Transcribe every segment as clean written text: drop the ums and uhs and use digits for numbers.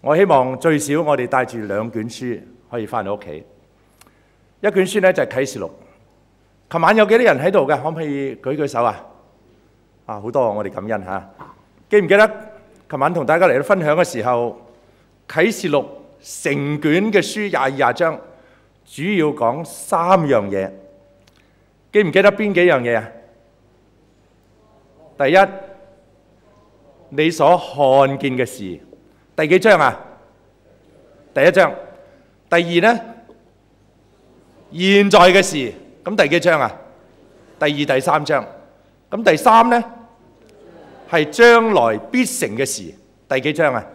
我希望最少我哋帶住2卷書可以翻到屋企。一卷書呢，就係啟示錄。琴晚有幾多人喺度嘅？可唔可以舉舉手啊？好多，我哋感恩嚇。記唔記得琴晚同大家嚟到分享嘅時候，啟示錄成卷嘅書22章，主要講3樣嘢。記唔記得邊幾樣嘢啊？第一，你所看見嘅事。第幾章啊？第1章。第二呢？現在嘅事。咁第幾章啊？第2、第3章。咁第3呢？係將來必成嘅事。第幾章啊？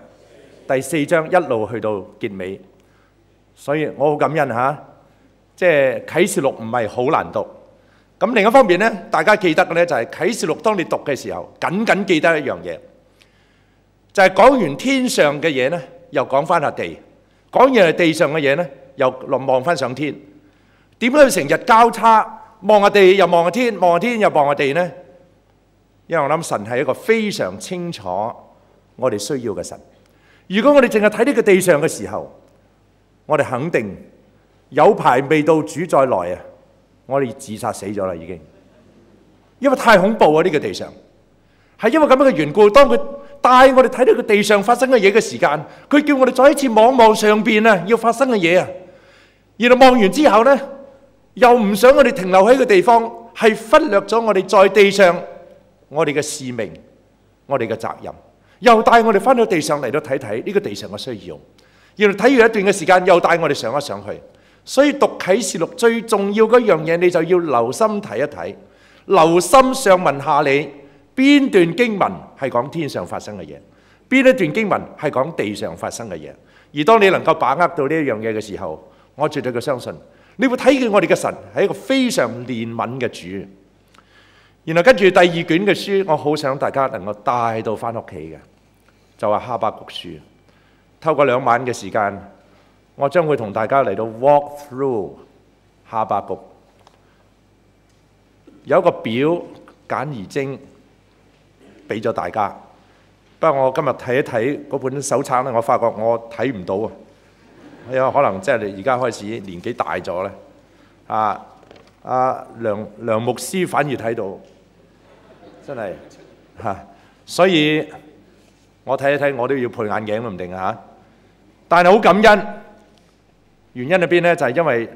第4章一路去到結尾。所以我好感恩嚇，即係啟示錄唔係好難讀。咁另一方面呢，大家記得嘅呢就係啟示錄，當你讀嘅時候，緊記得一樣嘢，就係講完天上嘅嘢呢，又講翻下地；講完係地上嘅嘢呢，又望翻上天。點解要成日交叉望下地又望下天，望下天又望下地呢？因為我諗神係一個非常清楚我哋需要嘅神。如果我哋淨係睇呢個地上嘅時候，我哋肯定有排未到主再來啊！我哋自殺死咗啦已經，因為太恐怖啊！呢個地上係因為咁樣嘅緣故，當佢帶我哋睇到個地上發生嘅嘢嘅時間，佢叫我哋再一次望上邊啊，要發生嘅嘢啊。然後望完之後呢，又唔想我哋停留喺個地方，係忽略咗我哋在地上我哋嘅使命、我哋嘅責任，又帶我哋翻到地上嚟到睇睇呢個地上嘅需要。然後睇完一段嘅時間，又帶我哋上一上去。所以讀啟示錄最重要嗰樣嘢，你就要留心睇一睇，留心上文下理，邊段經文係講天上發生嘅嘢，邊一段經文係講地上發生嘅嘢。而當你能夠把握到呢一樣嘢嘅時候，我絕對嘅相信，你會睇見我哋嘅神係一個非常憐憫嘅主。然後跟住第2卷嘅書，我好想大家能夠帶到翻屋企嘅，就係哈巴谷書。透過2晚嘅時間，我將會同大家嚟到 walk through 哈巴谷。有一個表簡而精俾咗大家，不過我今日睇一睇嗰本手冊咧，我發覺我睇唔到啊！有可能即係你而家開始年紀大咗咧，梁牧師反而睇到，真係所以我睇一睇，我都要配眼鏡都唔定啊！但係好感恩，原因喺邊呢？就係因為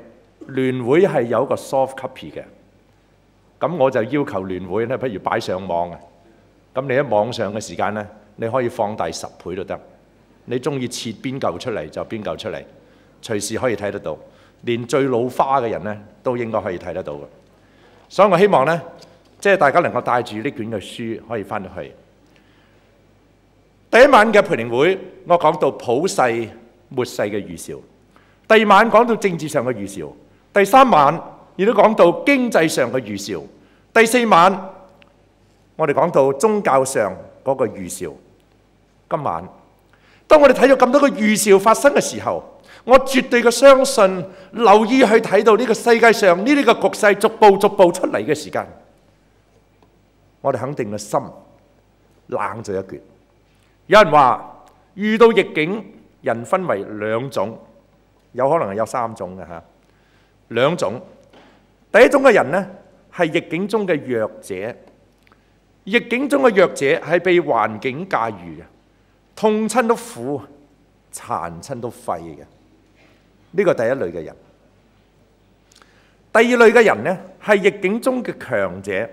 聯會係有一個 soft copy 嘅，咁我就要求聯會咧，不如擺上網啊！咁你喺網上嘅時間呢，你可以放大10倍都得，你中意切邊嚿出嚟就邊嚿出嚟，隨時可以睇得到，連最老花嘅人呢都應該可以睇得到嘅。所以我希望呢，即係大家能夠帶住呢卷嘅書可以翻到去。第1晚嘅培靈會，我講到普世末世嘅預兆；第2晚講到政治上嘅預兆；第3晚亦都講到經濟上嘅預兆；第4晚我哋講到宗教上嗰個預兆。今晚當我哋睇到咁多個預兆發生嘅時候，我絕對嘅相信，留意去睇到呢個世界上呢啲嘅局勢逐步出嚟嘅時間，我哋肯定嘅心冷咗一橛。有人話遇到逆境，人分為2種，有可能係有3種嘅嚇。2種，第一種嘅人呢，係逆境中嘅弱者。逆境中嘅弱者係被環境駕馭嘅，痛親都苦，殘親都廢嘅。呢個第一類嘅人。第二類嘅人呢，係逆境中嘅強者，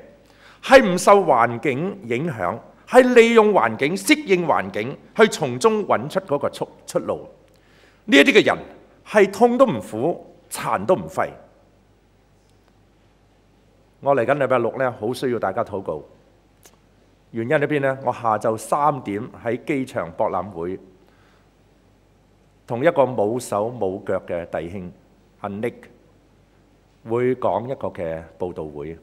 係唔受環境影響，係利用環境、適應環境，去從中揾出嗰個出路。呢一啲嘅人係痛都唔苦，殘都唔廢。我嚟緊禮拜6呢，好需要大家禱告。原因喺邊呢？我下晝3點喺機場博覽會，同一個冇手冇腳嘅弟兄阿 Nick 會講一個嘅佈道會，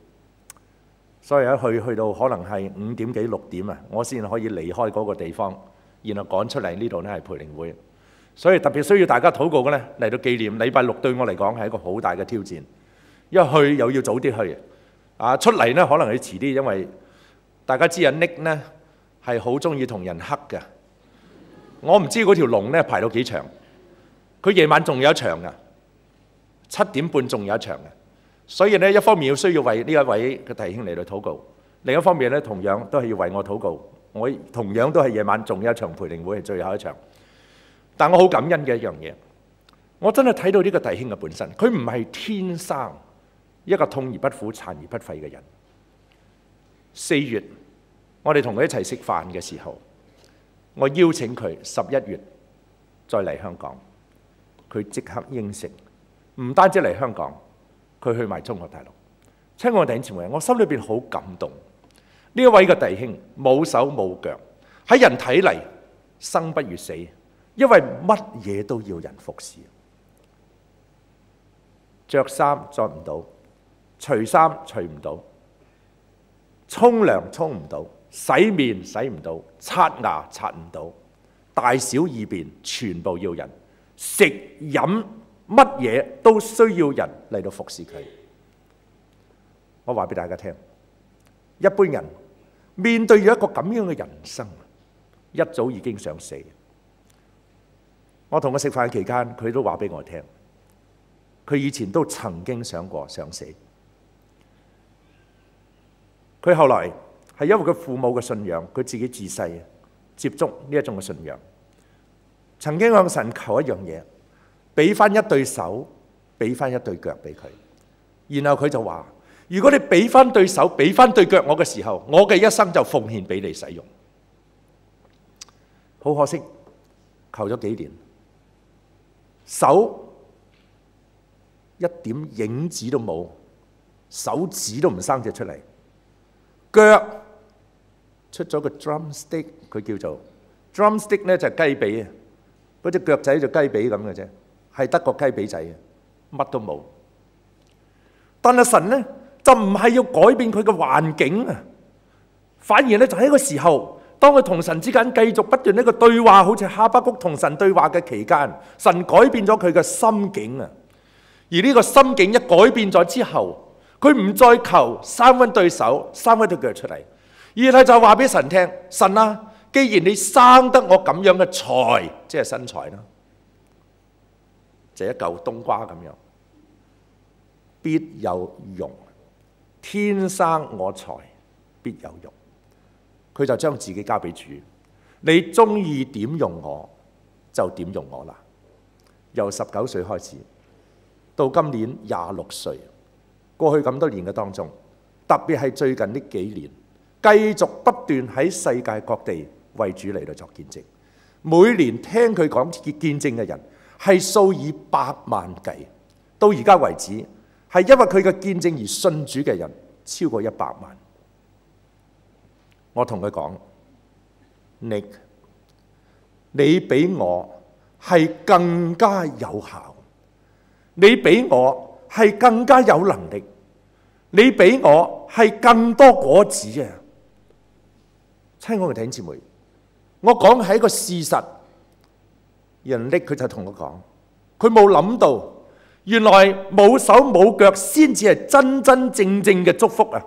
所以去到可能係5點幾6點啊，我先可以離開嗰個地方，然後趕出嚟呢度呢係培靈會。所以特別需要大家禱告嘅呢，嚟到紀念禮拜6對我嚟講係一個好大嘅挑戰，因為去又要早啲去出嚟呢可能要遲啲，因為大家知阿 Nick 呢係好中意同人黑嘅。我唔知嗰條龍咧排到幾長。佢夜晚仲有一場㗎，7點半仲有一場嘅。所以咧，一方面要需要為呢一位嘅弟兄嚟到禱告，另一方面咧同樣都係要為我禱告。我同樣都係夜晚仲有一場培靈會係最後一場。但我好感恩嘅一樣嘢，我真係睇到呢個弟兄嘅本身，佢唔係天生一個痛而不苦、殘而不廢嘅人。4月，我哋同佢一齊食飯嘅時候，我邀請佢11月再嚟香港，佢即刻應承，唔單止嚟香港，佢去埋中國大陸。親愛嘅弟兄姊妹，我心裏邊好感動。呢一位嘅弟兄冇手冇腳，喺人睇嚟生不如死，因為乜嘢都要人服侍。着衫着唔到，除衫除唔到，沖涼沖唔到，洗面洗唔到，刷牙刷唔到，大小二便全部要人，食飲乜嘢都需要人嚟到服侍佢。我話俾大家聽，一般人面對住一個咁樣嘅人生，一早已經想死。我同佢食飯期間，佢都話俾我聽，佢以前都曾經想過想死。佢後來係因為佢父母嘅信仰，佢自己自細接觸呢一種嘅信仰，曾經向神求一樣嘢，俾翻一對手，俾翻一對腳俾佢。然後佢就話：如果你俾翻對手，俾翻對腳我嘅時候，我嘅一生就奉獻俾你使用。好可惜，求咗幾年，手一點影子都冇，手指都唔生隻出嚟，腳出咗個 drumstick， 佢叫做 drumstick 咧，就係雞髀啊，嗰隻腳仔就雞髀咁嘅啫，係得個雞髀仔啊，乜都冇。但係神咧就唔係要改變佢嘅環境啊，反而咧就喺個時候，當佢同神之間繼續不斷呢個對話，好似哈巴谷同神對話嘅期間，神改變咗佢嘅心境啊。而呢個心境一改變咗之後，佢唔再求三分對手、三分對腳出嚟，而係就話俾神聽：神啊，既然你生得我咁樣嘅財，即係身材啦，就一嚿冬瓜咁樣，必有用。天生我材必有用。佢就將自己交俾主，你中意點用我就點用我啦。由19歲開始到今年26歲，過去咁多年嘅當中，特別係最近呢幾年，繼續不斷喺世界各地為主嚟到作見證。每年聽佢講見證嘅人係數以百萬計，到而家為止係因為佢嘅見證而信主嘅人超過100萬。我同佢講：Nick，你比我係更加有效，你比我係更加有能力，你比我係更多果子啊！親愛嘅弟兄姊妹，我講嘅係一個事實。人Nick佢就同我講，佢冇諗到，原來冇手冇腳先至係真真正正嘅祝福啊！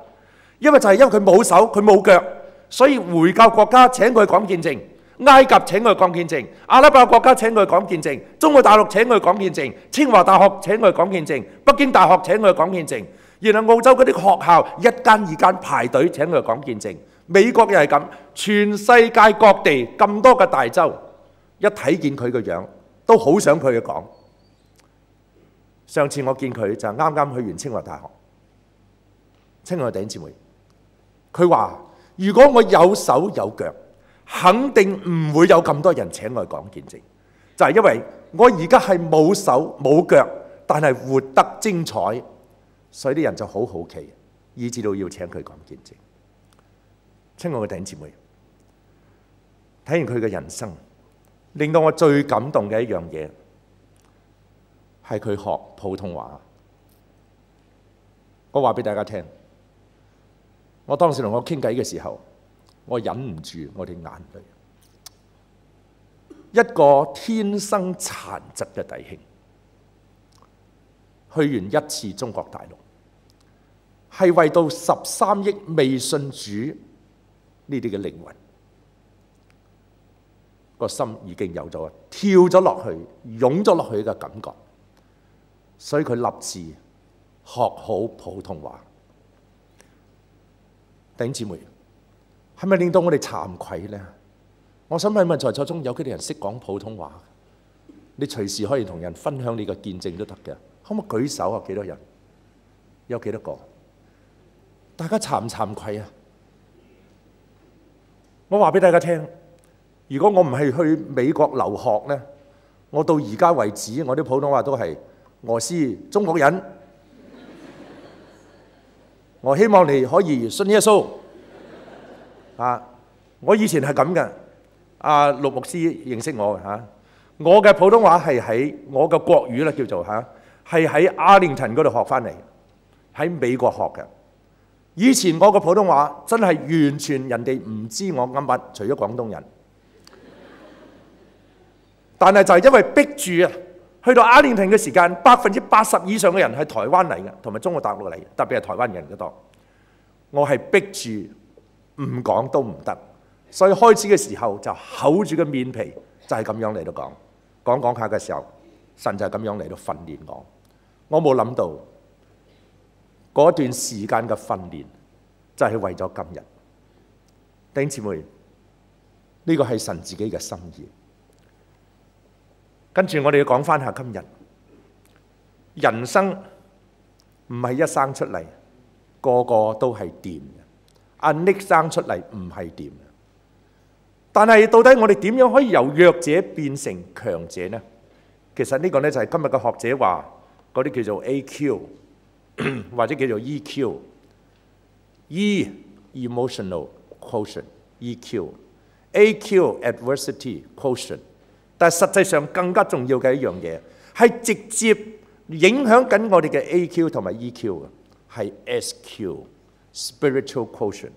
因為佢冇手佢冇腳。所以回教國家請佢講見證，埃及請佢講見證，阿拉伯國家請佢講見證，中國大陸請佢講見證，清華大學請佢講見證，北京大學請佢講見證，然後澳洲嗰啲學校一間二間排隊請佢講見證，美國又係咁，全世界各地咁多嘅大洲，一睇見佢個樣都好想佢去講。上次我見佢就啱啱去完清華大學，親愛嘅弟兄姊妹，佢話：如果我有手有腳，肯定唔會有咁多人請我講見證，就係因為我而家係冇手冇腳，但係活得精彩，所以啲人就好好奇，以至到要請佢講見證。親愛嘅弟兄姊妹，睇完佢嘅人生，令到我最感動嘅一樣嘢係佢學普通話。我話俾大家聽。我當時同我傾偈嘅時候，我忍唔住我哋眼淚。一個天生殘疾嘅弟兄，去完一次中國大陸，係為到13億未信主呢啲嘅靈魂。個心已經有咗跳咗落去、湧咗落去嘅感覺，所以佢立志學好普通話。弟兄姊妹，係咪令到我哋慚愧呢？我想問問在座中有幾多人識講普通話？你隨時可以同人分享你嘅見證都得嘅，可唔可以舉手啊？幾多人？有幾多個？大家慚唔慚愧啊？我話俾大家聽，如果我唔係去美國留學呢，我到而家為止，我啲普通話都係我是中國人，我希望你可以信耶穌。我以前係咁嘅，陸牧師認識我嘅。我嘅普通話係喺我嘅國語啦，叫做係喺阿靈頓嗰度學翻嚟，喺美國學嘅。以前我嘅普通話真係完全人哋唔知我噏乜，除咗廣東人。但係就係因為逼住去到阿靈頓嘅時間，80%以上嘅人係台灣嚟嘅，同埋中國大陸嚟，特別係台灣人嘅多。我係逼住唔講都唔得，所以開始嘅時候就厚住個面皮，就係咁樣嚟到講下嘅時候，神就係咁樣嚟到訓練我。我冇諗到嗰段時間嘅訓練就係為咗今日。弟兄姊妹，呢個係神自己嘅心意。跟住我哋要講翻下今日，人生唔係一生出嚟個個都係掂嘅，阿 Nick 生出嚟唔係掂嘅。但係到底我哋點樣可以由弱者變成強者呢？其實呢個呢，就係今日嘅學者話嗰啲叫做 AQ 或者叫做 EQ。E emotional quotient EQ，AQ adversity quotient。但係實際上更加重要嘅一樣嘢係直接影響緊我哋嘅 AQ 同埋 EQ 嘅，係 SQ spiritual quotient。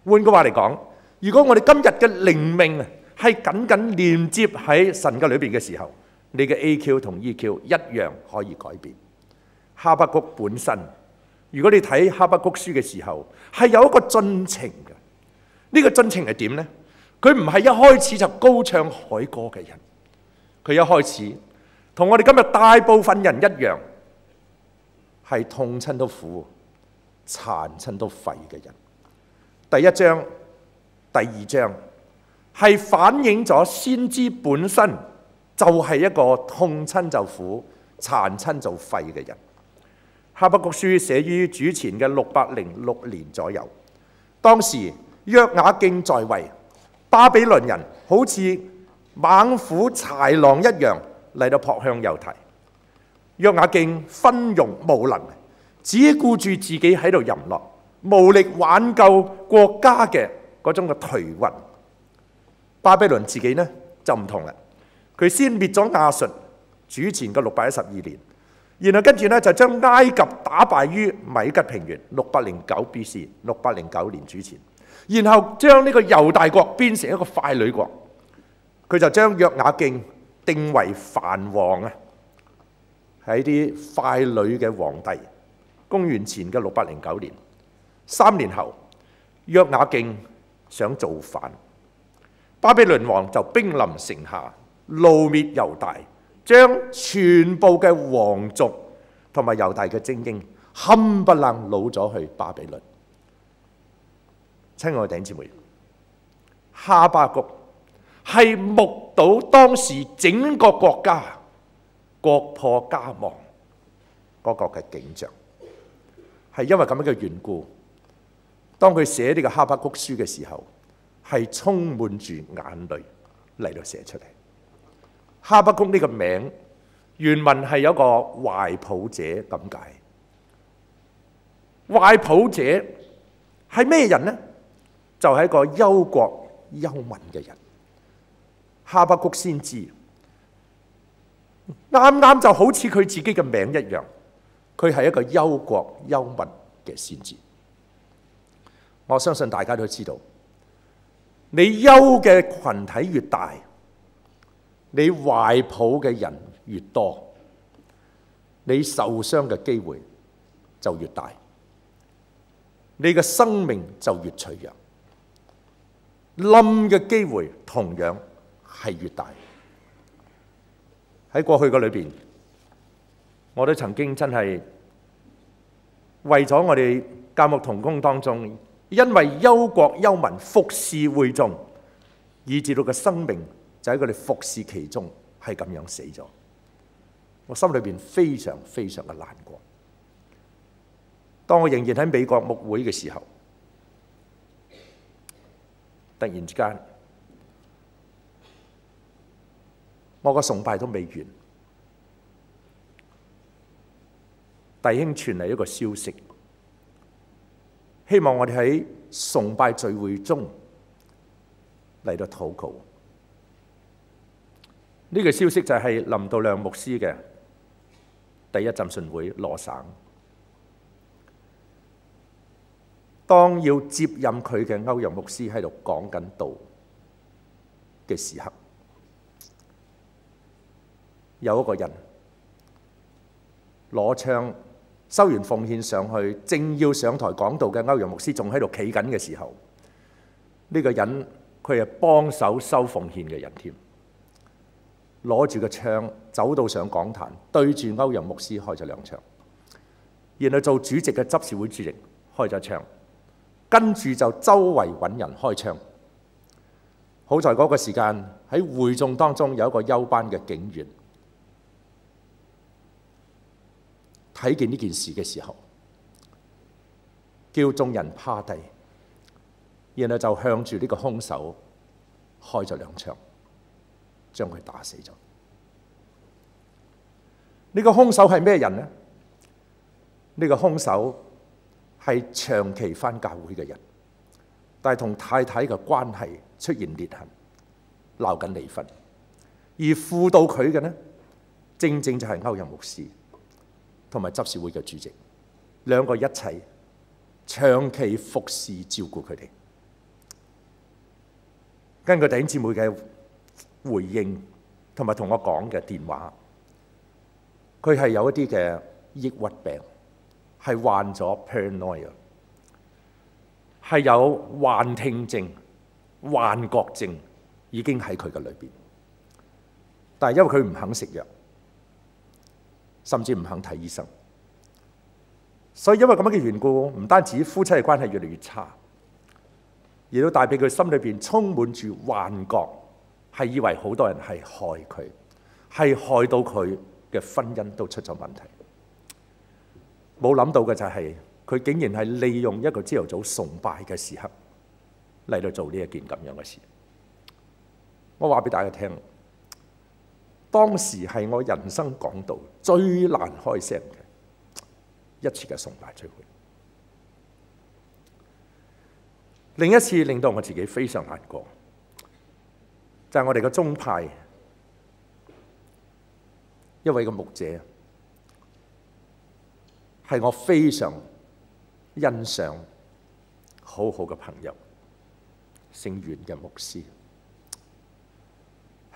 換句話嚟講，如果我哋今日嘅靈命係緊緊連接喺神嘅裏邊嘅時候，你嘅 AQ 同 EQ 一樣可以改變。哈巴谷本身，如果你睇哈巴谷書嘅時候，係有一個進程嘅。呢個進程係點呢？佢唔係一開始就高唱海歌嘅人，佢一開始同我哋今日大部分人一樣，係痛親都苦、殘親都廢嘅人。第一章、第二章係反映咗先知本身就係一個痛親就苦、殘親就廢嘅人。哈巴谷書寫於主前嘅606年左右，當時約雅敬在位，巴比倫人好似猛虎豺狼一樣嚟到撲向猶太。約雅敬昏庸無能，只顧住自己喺度淫樂，無力挽救國家嘅嗰種嘅頹運。巴比倫自己呢就唔同啦，佢先滅咗亞述，主前嘅612年，然後跟住呢就將埃及打敗於米吉平原，609 BC， 609年主前，然後將呢個猶大國變成一個傀儡國。佢就將約雅敬定為藩王啊，係啲傀儡嘅皇帝。公元前嘅609年，3年後，約雅敬想造反，巴比倫王就兵臨城下，誣滅猶大，將全部嘅皇族同埋猶大嘅精英冚唪唥擄咗去巴比倫。親愛嘅弟兄姊妹，哈巴谷係目睹當時整個國家國破家亡嗰個嘅景象，係因為咁樣嘅緣故，當佢寫呢個哈巴谷書嘅時候，係充滿住眼淚嚟到寫出嚟。哈巴谷呢個名原文係有個懷抱者咁解。懷抱者係咩人呢？就係一個憂國憂民嘅人。哈巴谷先知啱啱就好似佢自己嘅名一樣，佢係一個憂國憂民嘅先知。我相信大家都知道，你憂嘅群體越大，你懷抱嘅人越多，你受傷嘅機會就越大，你嘅生命就越脆弱，冧嘅機會同樣係越大。喺過去嘅裏邊，我都曾經真係為咗我哋教牧同工當中，因為憂國憂民服侍會眾，以致到個生命就喺佢哋服侍其中係咁樣死咗。我心裏邊非常非常嘅難過。當我仍然喺美國牧會嘅時候，突然之間，我個崇拜都未完，弟兄傳嚟一個消息，希望我哋喺崇拜聚會中嚟到禱告。呢個消息就係林道亮牧師嘅第一浸信會羅省。當要接任佢嘅歐陽牧師喺度講緊道嘅時刻，有一個人攞槍收完奉獻上去，正要上台講道嘅歐陽牧師仲喺度企緊嘅時候，呢個人佢係幫手收奉獻嘅人添，攞住個槍走到上講壇，對住歐陽牧師開咗兩槍，然後做主席嘅執事會主席開咗槍，跟住就周圍揾人開槍。好在嗰個時間喺會眾當中有一個休班嘅警員，睇見呢件事嘅時候，叫眾人趴低，然後就向住呢個兇手開咗兩槍，將佢打死咗。呢個兇手係咩人呢？呢個兇手係長期返教會嘅人，但係同太太嘅關係出現裂痕，鬧緊離婚。而輔導佢嘅呢，正正就係歐陽牧師同埋執事會嘅主席，兩個一齊長期服侍照顧佢哋。根據弟兄姊妹嘅回應同埋同我講嘅電話，佢係有一啲嘅抑鬱病，係患咗 paranoia， 係有幻聽症、幻覺症，已經喺佢嘅裏邊。但係因為佢唔肯食藥，甚至唔肯睇醫生，所以因為咁樣嘅緣故，唔單止夫妻嘅關係越嚟越差，亦都帶俾佢心裏邊充滿住幻覺，係以為好多人係害佢，係害到佢嘅婚姻都出咗問題。冇諗到嘅就係佢竟然係利用一個朝頭早崇拜嘅時刻嚟到做呢一件咁樣嘅事。我話俾大家聽，當時係我人生講道最難開聲嘅一次嘅崇拜聚會。另一次令到我自己非常難過，就係我哋嘅宗派一位嘅牧者，係我非常欣賞好好嘅朋友，姓袁嘅牧師。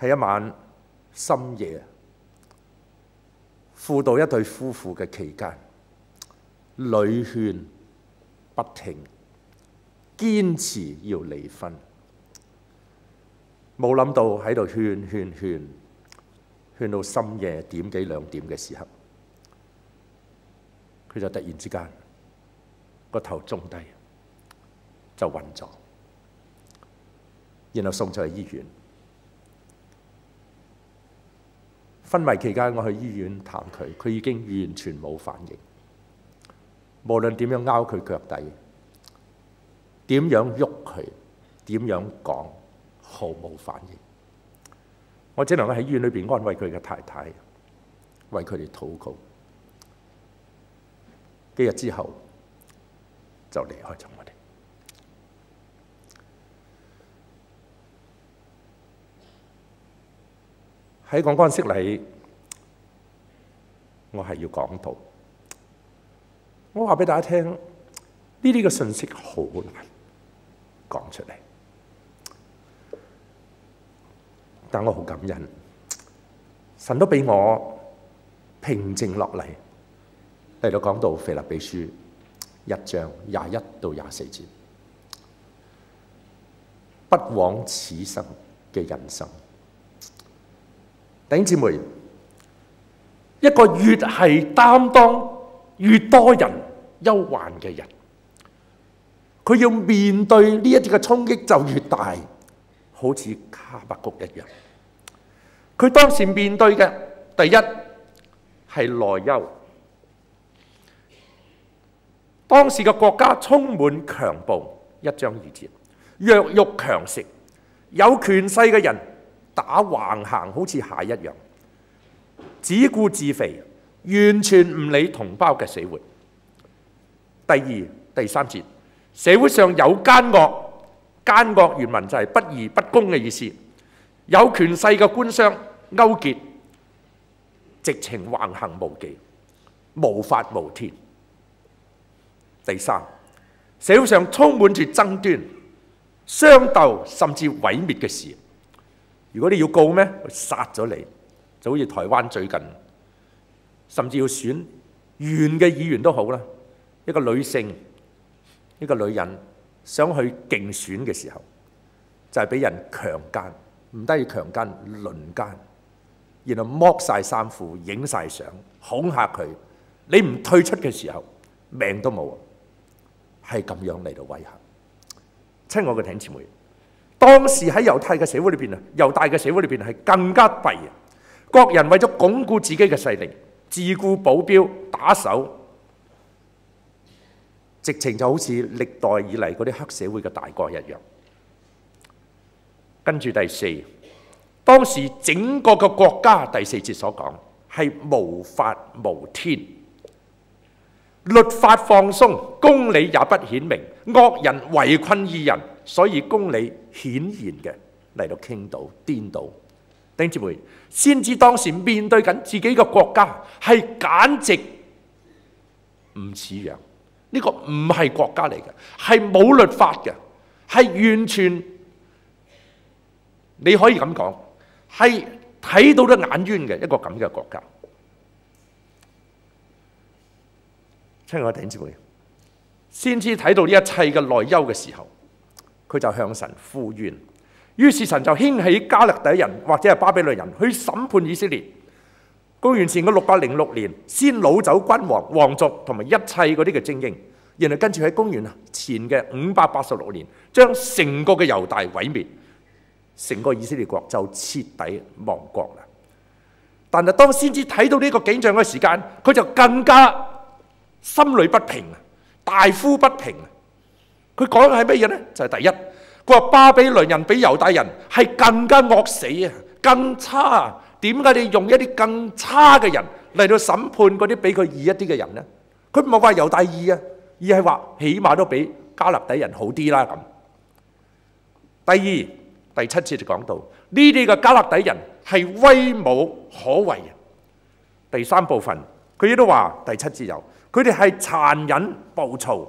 喺一晚深夜輔導一對夫婦嘅期間，屢勸不聽，堅持要離婚。冇諗到喺度勸到深夜1點幾2點嘅時候，佢就突然之間個頭中低，就暈咗，然後送咗去醫院。昏迷期間，我去醫院探佢，佢已經完全冇反應。無論點樣拗佢腳底，點樣喐佢，點樣講，毫無反應。我只能夠喺醫院裏邊安慰佢嘅太太，為佢哋禱告。幾日之後就離開咗我哋。喺講乾息禮，我係要講道。我話俾大家聽，呢啲嘅信息好難講出嚟，但我好感恩，神都俾我平靜落嚟，嚟到講到腓立比書1章21到24節，不枉此生嘅人生，弟兄姊妹，一個越係擔當越多人憂患嘅人，佢要面對呢一啲嘅衝擊就越大，好似哈巴谷一樣。佢當時面對嘅第一係內憂，當時嘅國家充滿強暴，1章2節，弱肉強食，有權勢嘅人打橫行，好似蟹一樣，只顧自肥，完全唔理同胞嘅死活。第二、第三節，社會上有奸惡，奸惡原文就係不義不公嘅意思，有權勢嘅官商勾結，直情橫行無忌，無法無天。第三，社會上充滿住爭端、相鬥甚至毀滅嘅事。如果你要告咩，殺咗你，就好似台灣最近，甚至要選縣嘅議員都好啦。一個女性，一個女人想去競選嘅時候，就係俾人強姦，唔單止強姦，輪姦，然後剝晒衫褲，影晒相，恐嚇佢。你唔退出嘅時候，命都冇。係咁樣嚟到威嚇。親愛嘅弟兄姊妹，當時喺猶太嘅社會裏邊啊，猶大嘅社會裏邊係更加弊啊！各人為咗鞏固自己嘅勢力，自僱保鏢、打手，直情就好似歷代以嚟嗰啲黑社會嘅大哥一樣。跟住第四，當時整個嘅國家，第4節所講係無法無天。律法放鬆，公理也不顯明，惡人圍困義人，所以公理顯然嘅嚟到傾倒顛倒。弟兄姊妹，先知當時面對緊自己嘅國家係簡直唔似樣，呢個唔係國家嚟嘅，係冇律法嘅，係完全你可以咁講，係睇到都眼冤嘅一個咁嘅國家。親愛的弟兄姊妹，先知睇到呢一切嘅內憂嘅時候，佢就向神呼冤。於是神就興起加勒底人或者係巴比倫人去審判以色列。公元前嘅606年，先擄走君王、皇族同埋一切嗰啲嘅精英，然後跟住喺公元前嘅586年，將成個嘅猶大毀滅，成個以色列國就徹底亡國啦。但係當先知睇到呢個景象嘅時間，佢就更加心裏不平啊，大呼不平啊！佢講嘅係乜嘢呢？就係第一，佢話巴比倫人比猶大人係更加惡死啊，更差啊！點解你用一啲更差嘅人嚟到審判嗰啲比佢義一啲嘅人呢？佢唔係話猶大義啊，而係話起碼都比加勒底人好啲啦咁。第二，第7節就講到呢啲嘅加勒底人係威武可畏啊。第三部分佢亦都話第7節有。佢哋係殘忍暴躁，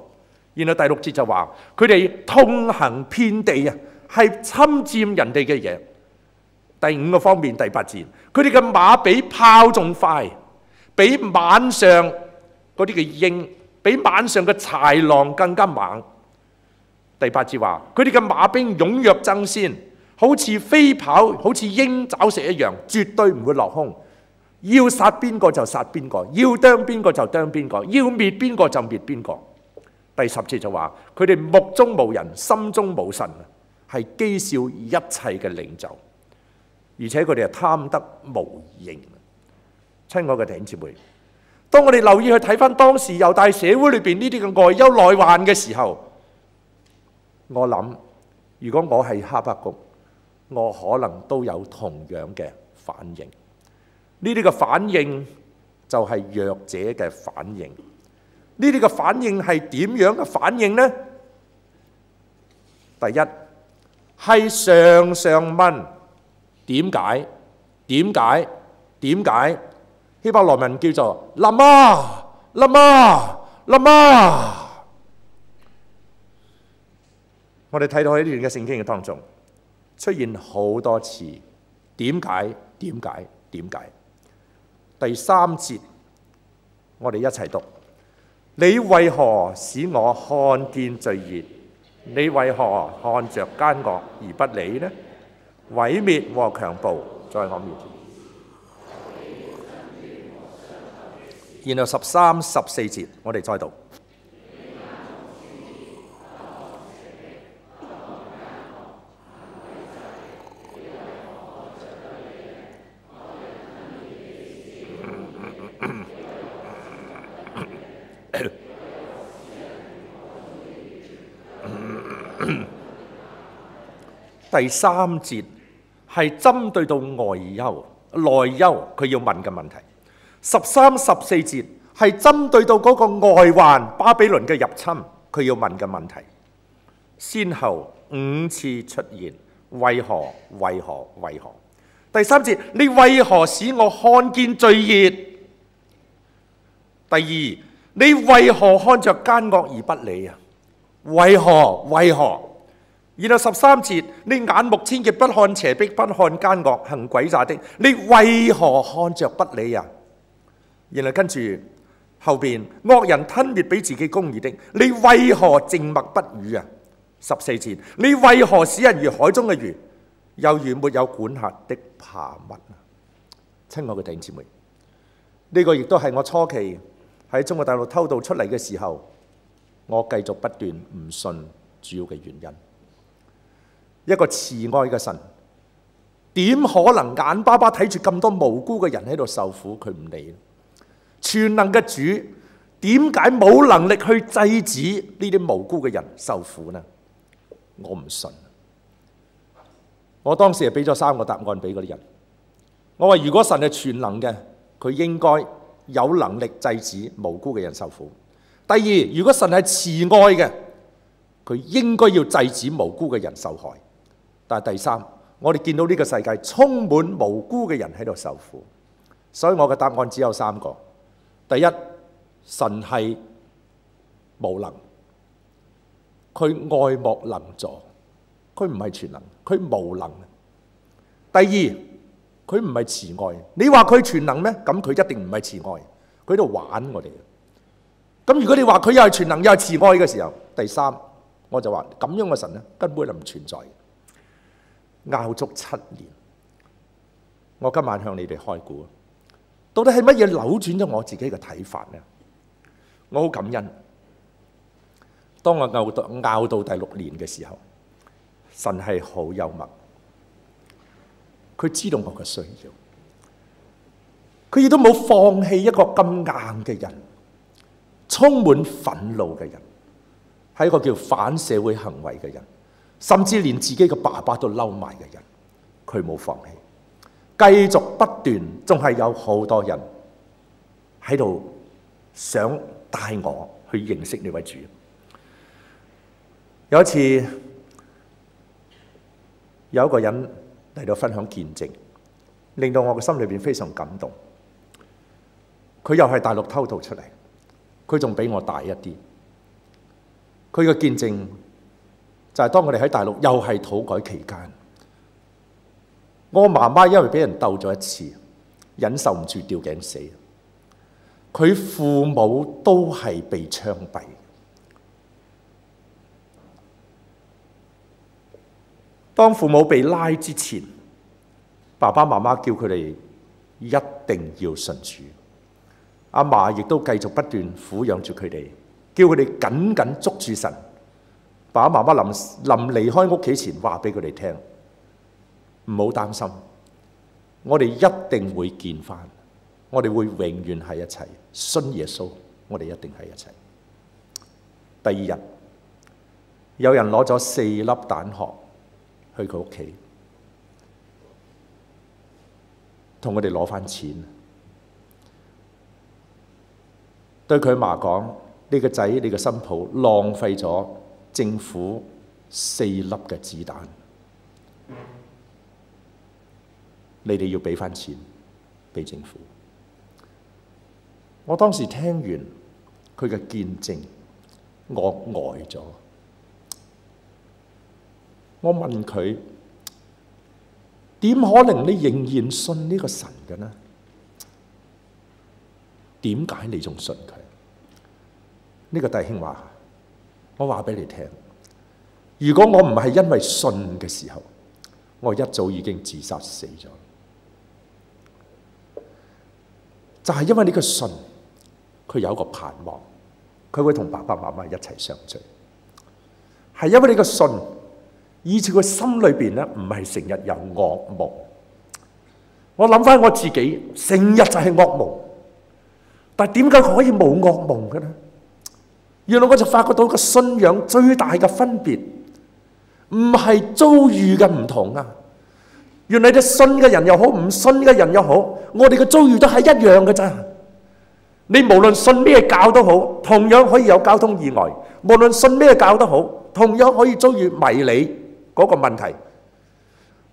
然後第6節就話佢哋痛行遍地啊，係侵佔人哋嘅嘢。第5個方面，第8節，佢哋嘅馬比炮仲快，比晚上嗰啲嘅鷹，比晚上嘅豺狼更加猛。第8節話佢哋嘅馬兵踴躍爭先，好似飛跑，好似鷹爪石一樣，絕對唔會落空。要殺邊個就殺邊個，要啄邊個就啄邊個，要滅邊個就滅邊個。第10節就話佢哋目中無人，心中無神，係譏笑一切嘅領袖，而且佢哋係貪得無厭。親愛嘅弟兄姊妹，當我哋留意去睇翻當時猶大社會裏邊呢啲嘅外憂內患嘅時候，我諗如果我係哈巴谷，我可能都有同樣嘅反應。呢啲嘅反應就係弱者嘅反應。呢啲嘅反應係點樣嘅反應呢？第一係常常問點解？點解？點解？希伯來文叫做拉瑪拉瑪拉瑪。我哋睇到喺呢段嘅聖經嘅當中出現好多次點解？點解？點解？第3節，我哋一齊讀：你為何使我看見罪孽？你為何看着奸惡而不理呢？毀滅和強暴在我面前。然後13、14節，我哋再讀。第3節係針對到外憂、內憂佢要問嘅問題。13、14節係針對到嗰個外患巴比倫嘅入侵，佢要問嘅問題。先後5次出現，為何？為何？為何？第3節，你為何使我看見罪孽？第2，你為何看着奸惡而不理啊？為何？為何？然後13節，你眼目千潔，不看邪僻，不看奸惡，行詭詐的，你為何看着不理啊？然後跟住後邊，惡人吞滅比自己公義的，你為何靜默不語啊？14節，你為何使人如海中嘅魚，又如沒有管轄的爬物啊？親愛嘅弟兄姊妹，呢個亦都係我初期喺中國大陸偷渡出嚟嘅時候，我繼續不斷唔信主要嘅原因。一個慈愛嘅神，點可能眼巴巴睇住咁多無辜嘅人喺度受苦，佢唔理？全能嘅主點解冇能力去制止呢啲無辜嘅人受苦呢？我唔信。我當時係俾咗3個答案俾嗰啲人。我話如果神係全能嘅，佢應該有能力制止無辜嘅人受苦。第二，如果神係慈愛嘅，佢應該要制止無辜嘅人受害。但係第三，我哋見到呢個世界充滿無辜嘅人喺度受苦，所以我嘅答案只有3個。第一，神係無能，佢愛莫能助，佢唔係全能，佢無能。第二，佢唔係慈愛。你話佢全能咩？咁佢一定唔係慈愛，佢喺度玩我哋。咁如果你話佢又係全能又係慈愛嘅時候，第三，我就話咁樣嘅神咧根本就唔存在。拗足7年，我今晚向你哋開估，到底係乜嘢扭轉咗我自己嘅睇法呢？我好感恩，當我拗到第6年嘅時候，神係好幽默，佢知道我嘅需要，佢亦都冇放棄一個咁硬嘅人，充滿憤怒嘅人，係一個叫反社會行為嘅人，甚至連自己嘅爸爸都嬲埋嘅人，佢冇放棄，繼續不斷，仲係有好多人喺度想帶我去認識呢位主。有一次，有一個人嚟到分享見證，令到我嘅心裏邊非常感動。佢又係大陸偷渡出嚟，佢仲比我大一啲。佢嘅見證就係當我哋喺大陸又係土改期間，我媽媽因為俾人鬥咗一次，忍受唔住吊頸死。佢父母都係被槍斃。當父母被拉之前，爸爸媽媽叫佢哋一定要信主。阿嫲亦都繼續不斷撫養住佢哋，叫佢哋緊緊捉住神。爸爸媽媽臨離開屋企前話俾佢哋聽，唔好擔心，我哋一定會見翻，我哋會永遠喺一齊。信耶穌，我哋一定喺一齊。第二日，有人攞咗4粒彈殼去佢屋企，同佢哋攞翻錢，對佢媽講：你個仔、你個新抱浪費咗政府4粒嘅子彈，你哋要俾翻錢俾政府。我當時聽完佢嘅見證，我呆咗。我問佢：點可能你仍然信呢個神嘅呢？點解你仲信佢？呢個弟兄話：我話俾你聽，如果我唔係因為信嘅時候，我一早已經自殺死咗。就係因為呢個信，佢有一個盼望，佢會同爸爸媽媽一齊相聚。係因為呢個信，以至佢心裏邊咧唔係成日有噩夢。我諗翻我自己，成日就係噩夢，但係點解可以冇噩夢嘅咧？原來我就發覺到個信仰最大嘅分別，唔係遭遇嘅唔同啊！原來你信嘅人又好，唔信嘅人又好，我哋嘅遭遇都係一樣嘅咋。你無論信咩教都好，同樣可以有交通意外；無論信咩教都好，同樣可以遭遇迷你嗰個問題；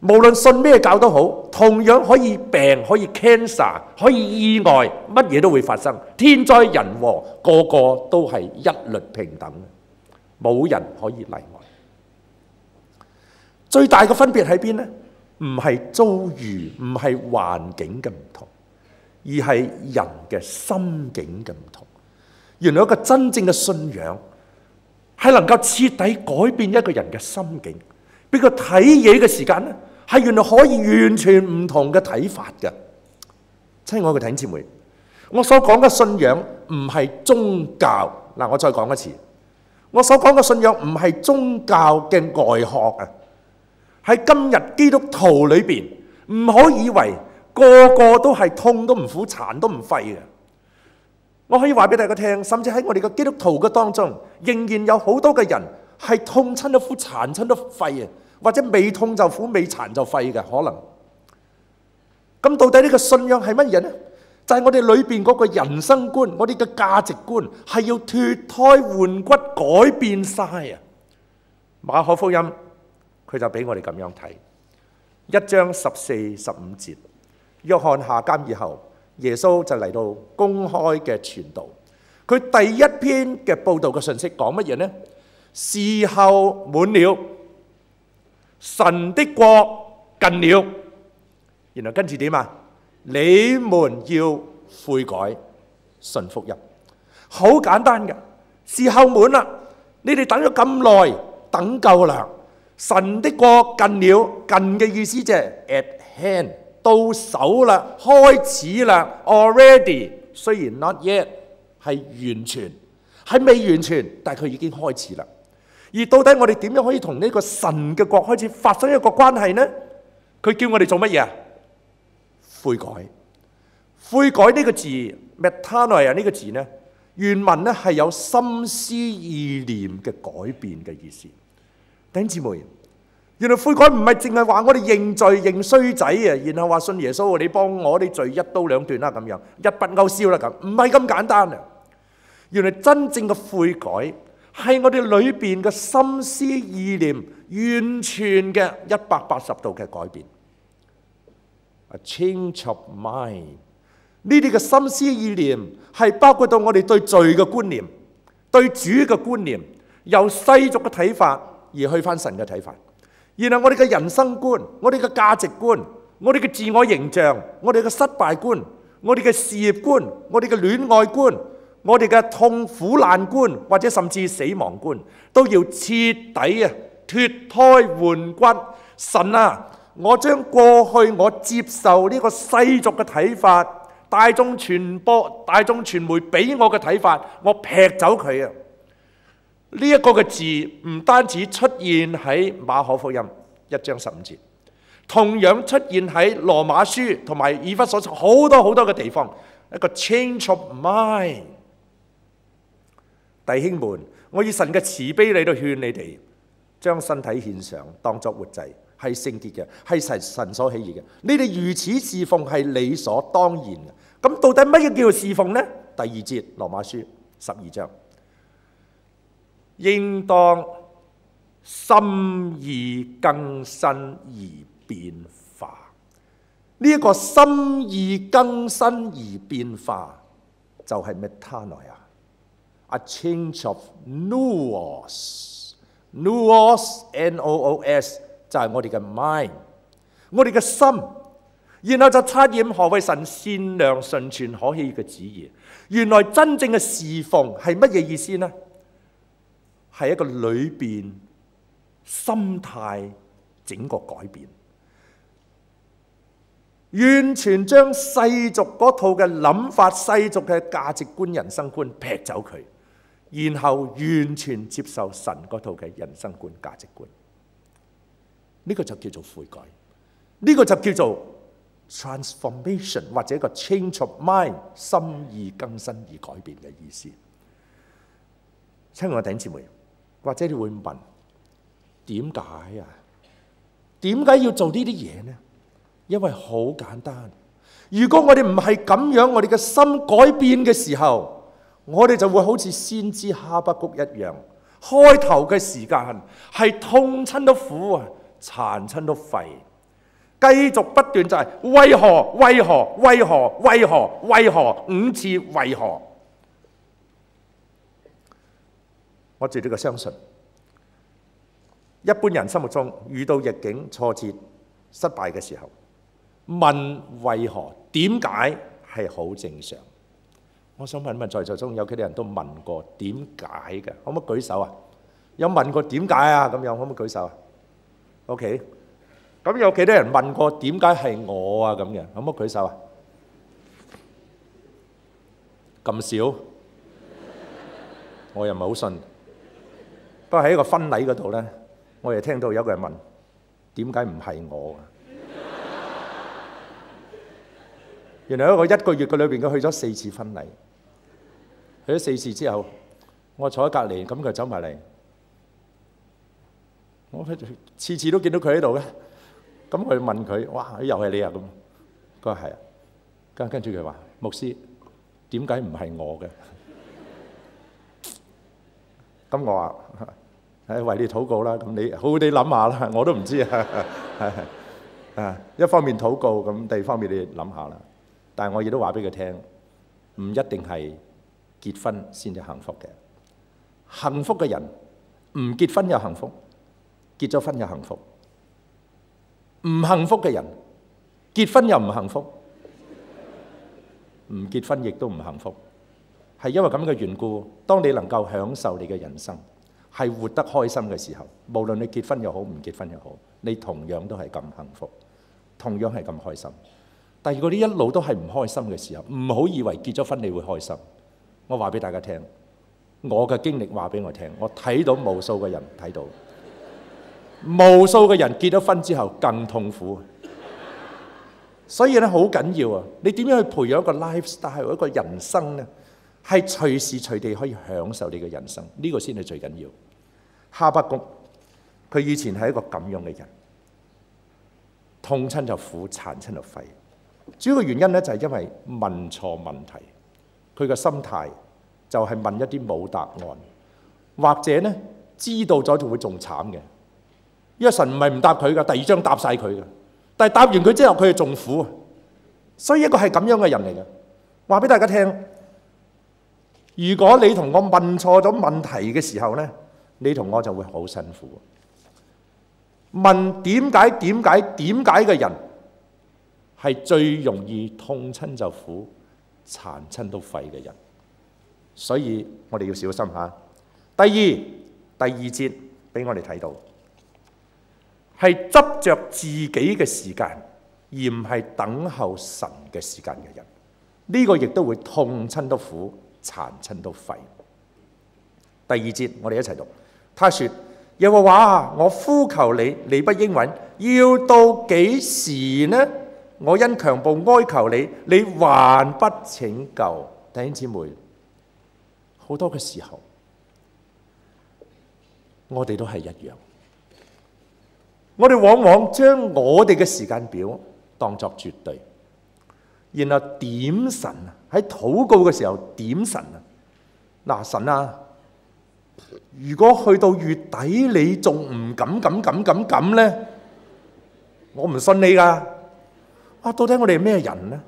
無論信咩教都好，同樣可以病，可以 cancer， 可以意外，乜嘢都會發生。天災人禍，個個都係一律平等，冇人可以例外。最大嘅分別喺邊呢？唔係遭遇，唔係環境嘅唔同，而係人嘅心境嘅唔同。原來一個真正嘅信仰係能夠徹底改變一個人嘅心境，俾佢睇嘢嘅時間呢，係原來可以完全唔同嘅睇法嘅。親愛嘅弟兄姊妹，我所講嘅信仰唔係宗教。嗱，我再講一次，我所講嘅信仰唔係宗教嘅外殼啊。喺今日基督徒裏邊，唔可以以為個個都係痛都唔苦，殘都唔廢嘅。我可以話俾大家聽，甚至喺我哋嘅基督徒嘅當中，仍然有好多嘅人係痛親都苦，殘親都廢嘅，或者未痛就苦，未殘就廢嘅可能。咁到底呢個信仰係乜嘢呢？就係我哋裏邊嗰個人生觀，我哋嘅價值觀係要脫胎換骨，改變晒啊！馬可福音佢就俾我哋咁樣睇，1章14、15節，約翰下監以後，耶穌就嚟到公開嘅傳道。佢第一篇嘅報道嘅信息講乜嘢呢？時候滿了，神的國近了。然後跟住點啊？你們要悔改，信福音。好簡單嘅，時候滿啦，你哋等咗咁耐，等夠啦。神的國近了，近嘅意思就係 at hand， 到手啦，開始啦 ，already， 雖然 not yet 係完全，係未完全，但係佢已經開始啦。而到底我哋點樣可以同呢個神嘅國開始發生一個關係呢？佢叫我哋做乜嘢啊？悔改。悔改呢個字 metanoia 呢個字呢，原文呢係有心思意念嘅改變嘅意思。弟兄姊妹，原來悔改唔係淨係話我哋認罪認衰仔啊，然後話信耶穌，你幫我啲罪一刀兩斷啦咁樣，一筆勾銷啦咁，唔係咁簡單啊！原來真正嘅悔改係我哋裏邊嘅心思意念完全嘅180度嘅改變。A change of mind， 呢啲嘅心思意念係包括到我哋對罪嘅觀念、對主嘅觀念，由世俗嘅睇法而去翻神嘅睇法。然後我哋嘅人生觀、我哋嘅價值觀、我哋嘅自我形象、我哋嘅失敗觀、我哋嘅事業觀、我哋嘅戀愛觀、我哋嘅痛苦難觀，或者甚至死亡觀，都要徹底啊脫胎換骨。神啊，我將過去我接受呢個世俗嘅睇法、大眾傳播、大眾傳媒俾我嘅睇法，我劈走佢啊！呢一個嘅字唔單止出現喺馬可福音1章15節，同樣出現喺羅馬書同埋以弗所書好多好多嘅地方。一個 change of mind。弟兄們，我以神嘅慈悲嚟到勸你哋，將身體獻上，當作活祭，係聖潔嘅，係神所喜悅嘅。你哋如此侍奉係理所當然嘅。咁到底乜嘢叫做侍奉呢？第2節羅馬書12章。應當心意更新而變化。呢一個心意更新而變化就係 metanoia，a change of nous，nous N-O-O-S 就係我哋嘅 mind， 我哋嘅心，然後就察驗何為神善良純全可喜嘅旨意。原來真正嘅侍奉係乜嘢意思呢？係一個裏邊心態整個改變。完全將世俗嗰套嘅諗法、世俗嘅價值觀、人生觀劈走佢，然後完全接受神嗰套嘅人生觀、價值觀。呢個就叫做悔改，呢個就叫做 transformation 或者一個 change of mind， 心意更新而改變嘅意思。親愛的弟兄姊妹，或者你會問，點解啊？點解要做呢啲嘢呢？因為好簡單，如果我哋唔係咁樣，我哋嘅心改變嘅時候，我哋就會好似先知哈巴谷一樣，開頭嘅時間係痛親都苦啊，殘親都廢，繼續不斷就係為何為何為何為何為何5次為何。我絕對嘅相信，一般人心目中遇到逆境、挫折、失敗嘅時候，問為何、點解係好正常。我想問在座中有幾多人都問過點解嘅？可唔可以舉手啊？有問過點解啊？咁樣可唔可以舉手啊？OK。咁有幾多人問過點解係我啊？咁嘅可唔可以舉手啊？咁少，我又唔係好信。不過喺一個婚禮嗰度咧，我又聽到有個人問點解唔係我啊？原來一個月嘅裏邊，佢去咗4次婚禮，去咗4次之後，我坐喺隔離，咁佢走埋嚟，我次次都見到佢喺度嘅，咁我問佢：哇，又係你啊？咁佢話係啊，跟住佢話：牧師，點解唔係我嘅？咁我話：為你禱告啦，咁你好好地諗下啦，我都唔知啊。一方面禱告，咁第二方面你諗下啦。但係我亦都話俾佢聽，唔一定係結婚先至幸福嘅。幸福嘅人唔結婚又幸福，結咗婚又幸福。唔幸福嘅人結婚又唔幸福，唔結婚亦都唔幸福。係因為咁嘅緣故，當你能夠享受你嘅人生，係活得開心嘅時候，無論你結婚又好，唔結婚又好，你同樣都係咁幸福，同樣係咁開心。但如果你一路都係唔開心嘅時候，唔好以為結咗婚你會開心。我話俾大家聽，我嘅經歷話俾我聽，我睇到無數嘅人睇到，無數嘅人結咗婚之後更痛苦。所以咧好緊要啊！你點樣去培養一個 lifestyle， 一個人生呢？係隨時隨地可以享受你嘅人生，呢個先係最緊要。哈巴谷佢以前係一個咁樣嘅人，痛親就苦，殘親就廢。主要嘅原因咧就係因為問錯問題，佢嘅心態就係問一啲冇答案，或者咧知道咗就會仲慘嘅。因為神唔係唔答佢噶，第二章答晒佢噶，但係答完佢之後佢係仲苦啊。所以一個係咁樣嘅人嚟嘅。話俾大家聽，如果你同我問錯咗問題嘅時候咧，你同我就會好辛苦。問點解嘅人係最容易痛親就苦，殘親都廢嘅人。所以我哋要小心吓。第二節俾我哋睇到，係執着自己嘅時間，而唔係等候神嘅時間嘅人，呢個亦都會痛親都苦，殘親都廢。第2節我哋一齊讀，他說：耶和華，我呼求你，你不應允，要到幾時呢？我因強暴哀求你，你還不拯救。弟兄姊妹，好多嘅時候，我哋都係一樣，我哋往往將我哋嘅時間表當作絕對，然後點神啊，喺禱告嘅時候點神啊，嗱，神啊，如果去到月底你仲唔咁呢？我唔信你噶。啊，到底我哋係咩人呢？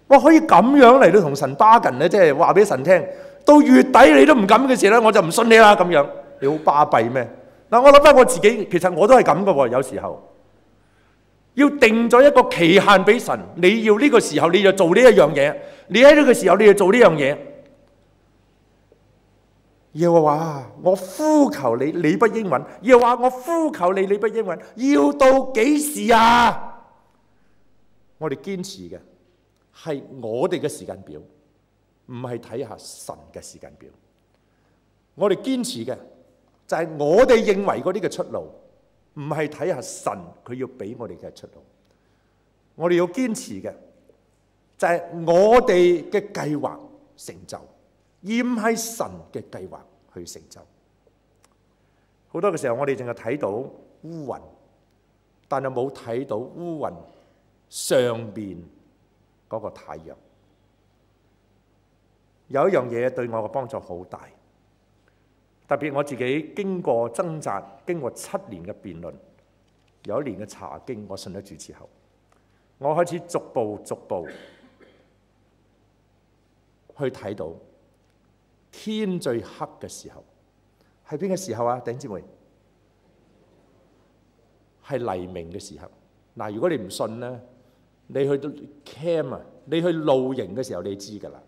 哇，可以咁樣嚟到同神bargain咧，即係話俾神聽，到月底你都唔敢嘅時候咧，我就唔信你啦。咁樣你好巴閉咩？嗱，我諗翻我自己，其實我都係咁噶喎。有時候要定咗一個期限俾神，你要呢個時候你就做呢一樣嘢，你喺呢個時候你就做呢樣嘢。耶和華，我呼求你，你不應允；耶和華，我呼求你，你不應允。要到幾時啊？我哋堅持嘅係我哋嘅時間表，唔係睇下神嘅時間表。我哋堅持嘅就係我哋認為嗰啲嘅出路，唔係睇下神佢要俾我哋嘅出路。我哋要堅持嘅就係我哋嘅計劃成就，而唔係神嘅計劃去成就。好多嘅時候，我哋淨係睇到烏雲，但係冇睇到烏雲上面嗰個太陽。有一樣嘢對我嘅幫助好大，特別我自己經過掙扎，經過7年嘅辯論，有一年嘅查經，我信咗主之後，我開始逐步去睇到天最黑嘅時候係邊個時候啊？弟兄姊妹，係黎明嘅時候。嗱，如果你唔信咧，你去到 camp 啊，你去露營嘅時候，你知㗎啦。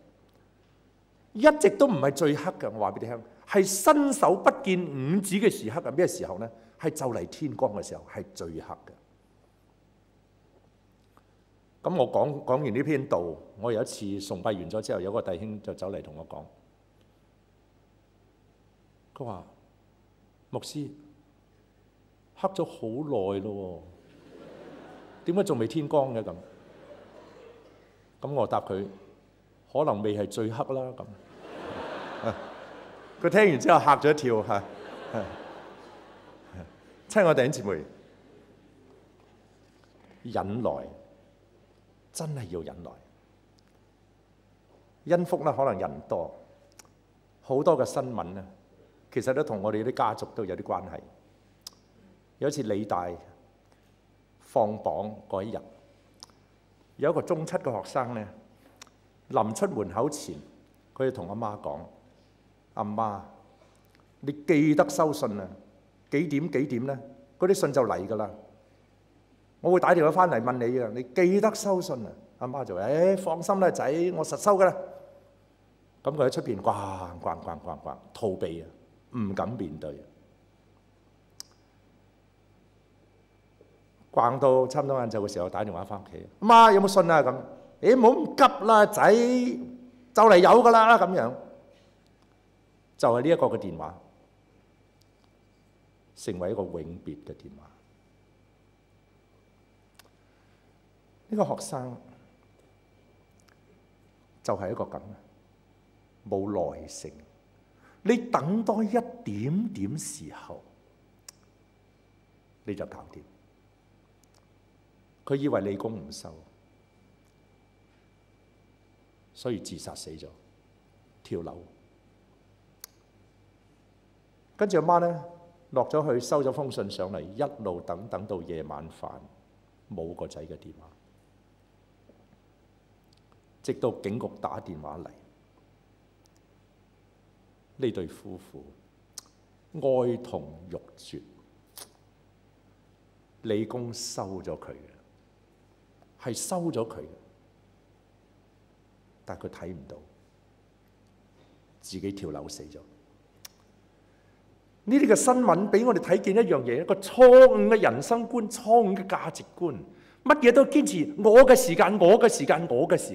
一直都唔係最黑嘅，我話俾你聽，係伸手不見五指嘅時刻係咩時候咧？係就嚟天光嘅時候，係最黑嘅。咁我講完呢篇道，我有一次崇拜完咗之後，有個弟兄就走嚟同我講，佢話：牧師，黑咗好耐咯，點解仲未天光嘅咁？咁我答佢：可能未係最黑啦咁。佢聽完之後嚇咗一跳嚇。親愛弟兄姊妹，忍耐真係要忍耐。恩福咧，可能人多，好多嘅新聞咧，其實都同我哋啲家族都有啲關係。有一次理大放榜嗰一日，有一個中7嘅學生咧，臨出門口前，佢就同阿媽講：阿媽，你記得收信啊！幾點咧？嗰啲信就嚟㗎啦。我會打電話翻嚟問你啊，你記得收信啊！阿媽就話：放心啦，仔，我實收㗎啦。咁佢喺出邊逛，逃避啊，唔敢面對。逛到差唔多晏晝嘅時候，打電話翻屋企，阿媽有冇信啊？咁，唔好咁急啦，仔，就嚟有㗎啦咁樣。就係呢一個嘅電話，成為一個永別嘅電話。呢個學生就係一個咁，冇耐性。你等多一點點時候，你就搞掂。佢以為理工唔收，所以自殺死咗，跳樓。跟住阿媽咧落咗去收咗封信上嚟，一路等到夜晚飯，冇個仔嘅電話，直到警局打電話嚟，呢對夫婦哀痛欲絕，理工收咗佢嘅，係收咗佢嘅，但係佢睇唔到，自己跳樓死咗。呢啲嘅新聞俾我哋睇見一樣嘢，一個錯誤嘅人生觀、錯誤嘅價值觀，乜嘢都堅持我嘅時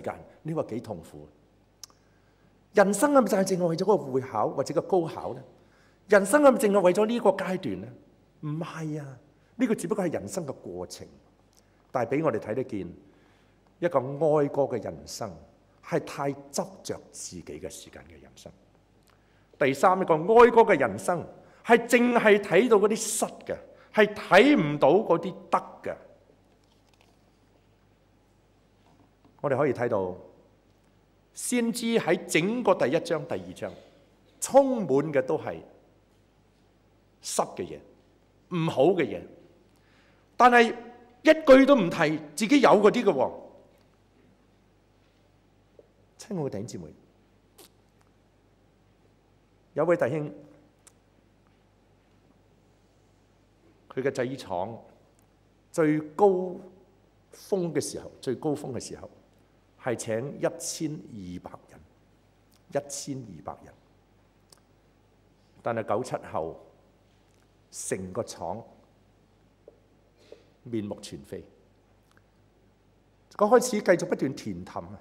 間，你話幾痛苦？人生係咪就係淨係為咗個會考或者個高考咧？人生係咪淨係為咗呢個階段咧？唔係啊，呢個只不過係人生嘅過程，但係俾我哋睇得見一個哀歌嘅人生係太執着自己嘅時間嘅人生。第三，一個哀歌嘅人生係淨係睇到嗰啲失嘅，係睇唔到嗰啲得嘅。我哋可以睇到先知喺整個第1章、第2章充滿嘅都係失嘅嘢、唔好嘅嘢，但係一句都唔提自己有嗰啲嘅喎。親愛嘅弟兄姊妹，有位弟兄，佢嘅製衣廠最高峰嘅時候係請1200人，1200人。但係97後，成個廠面目全非，佢開始繼續不斷填氹啊。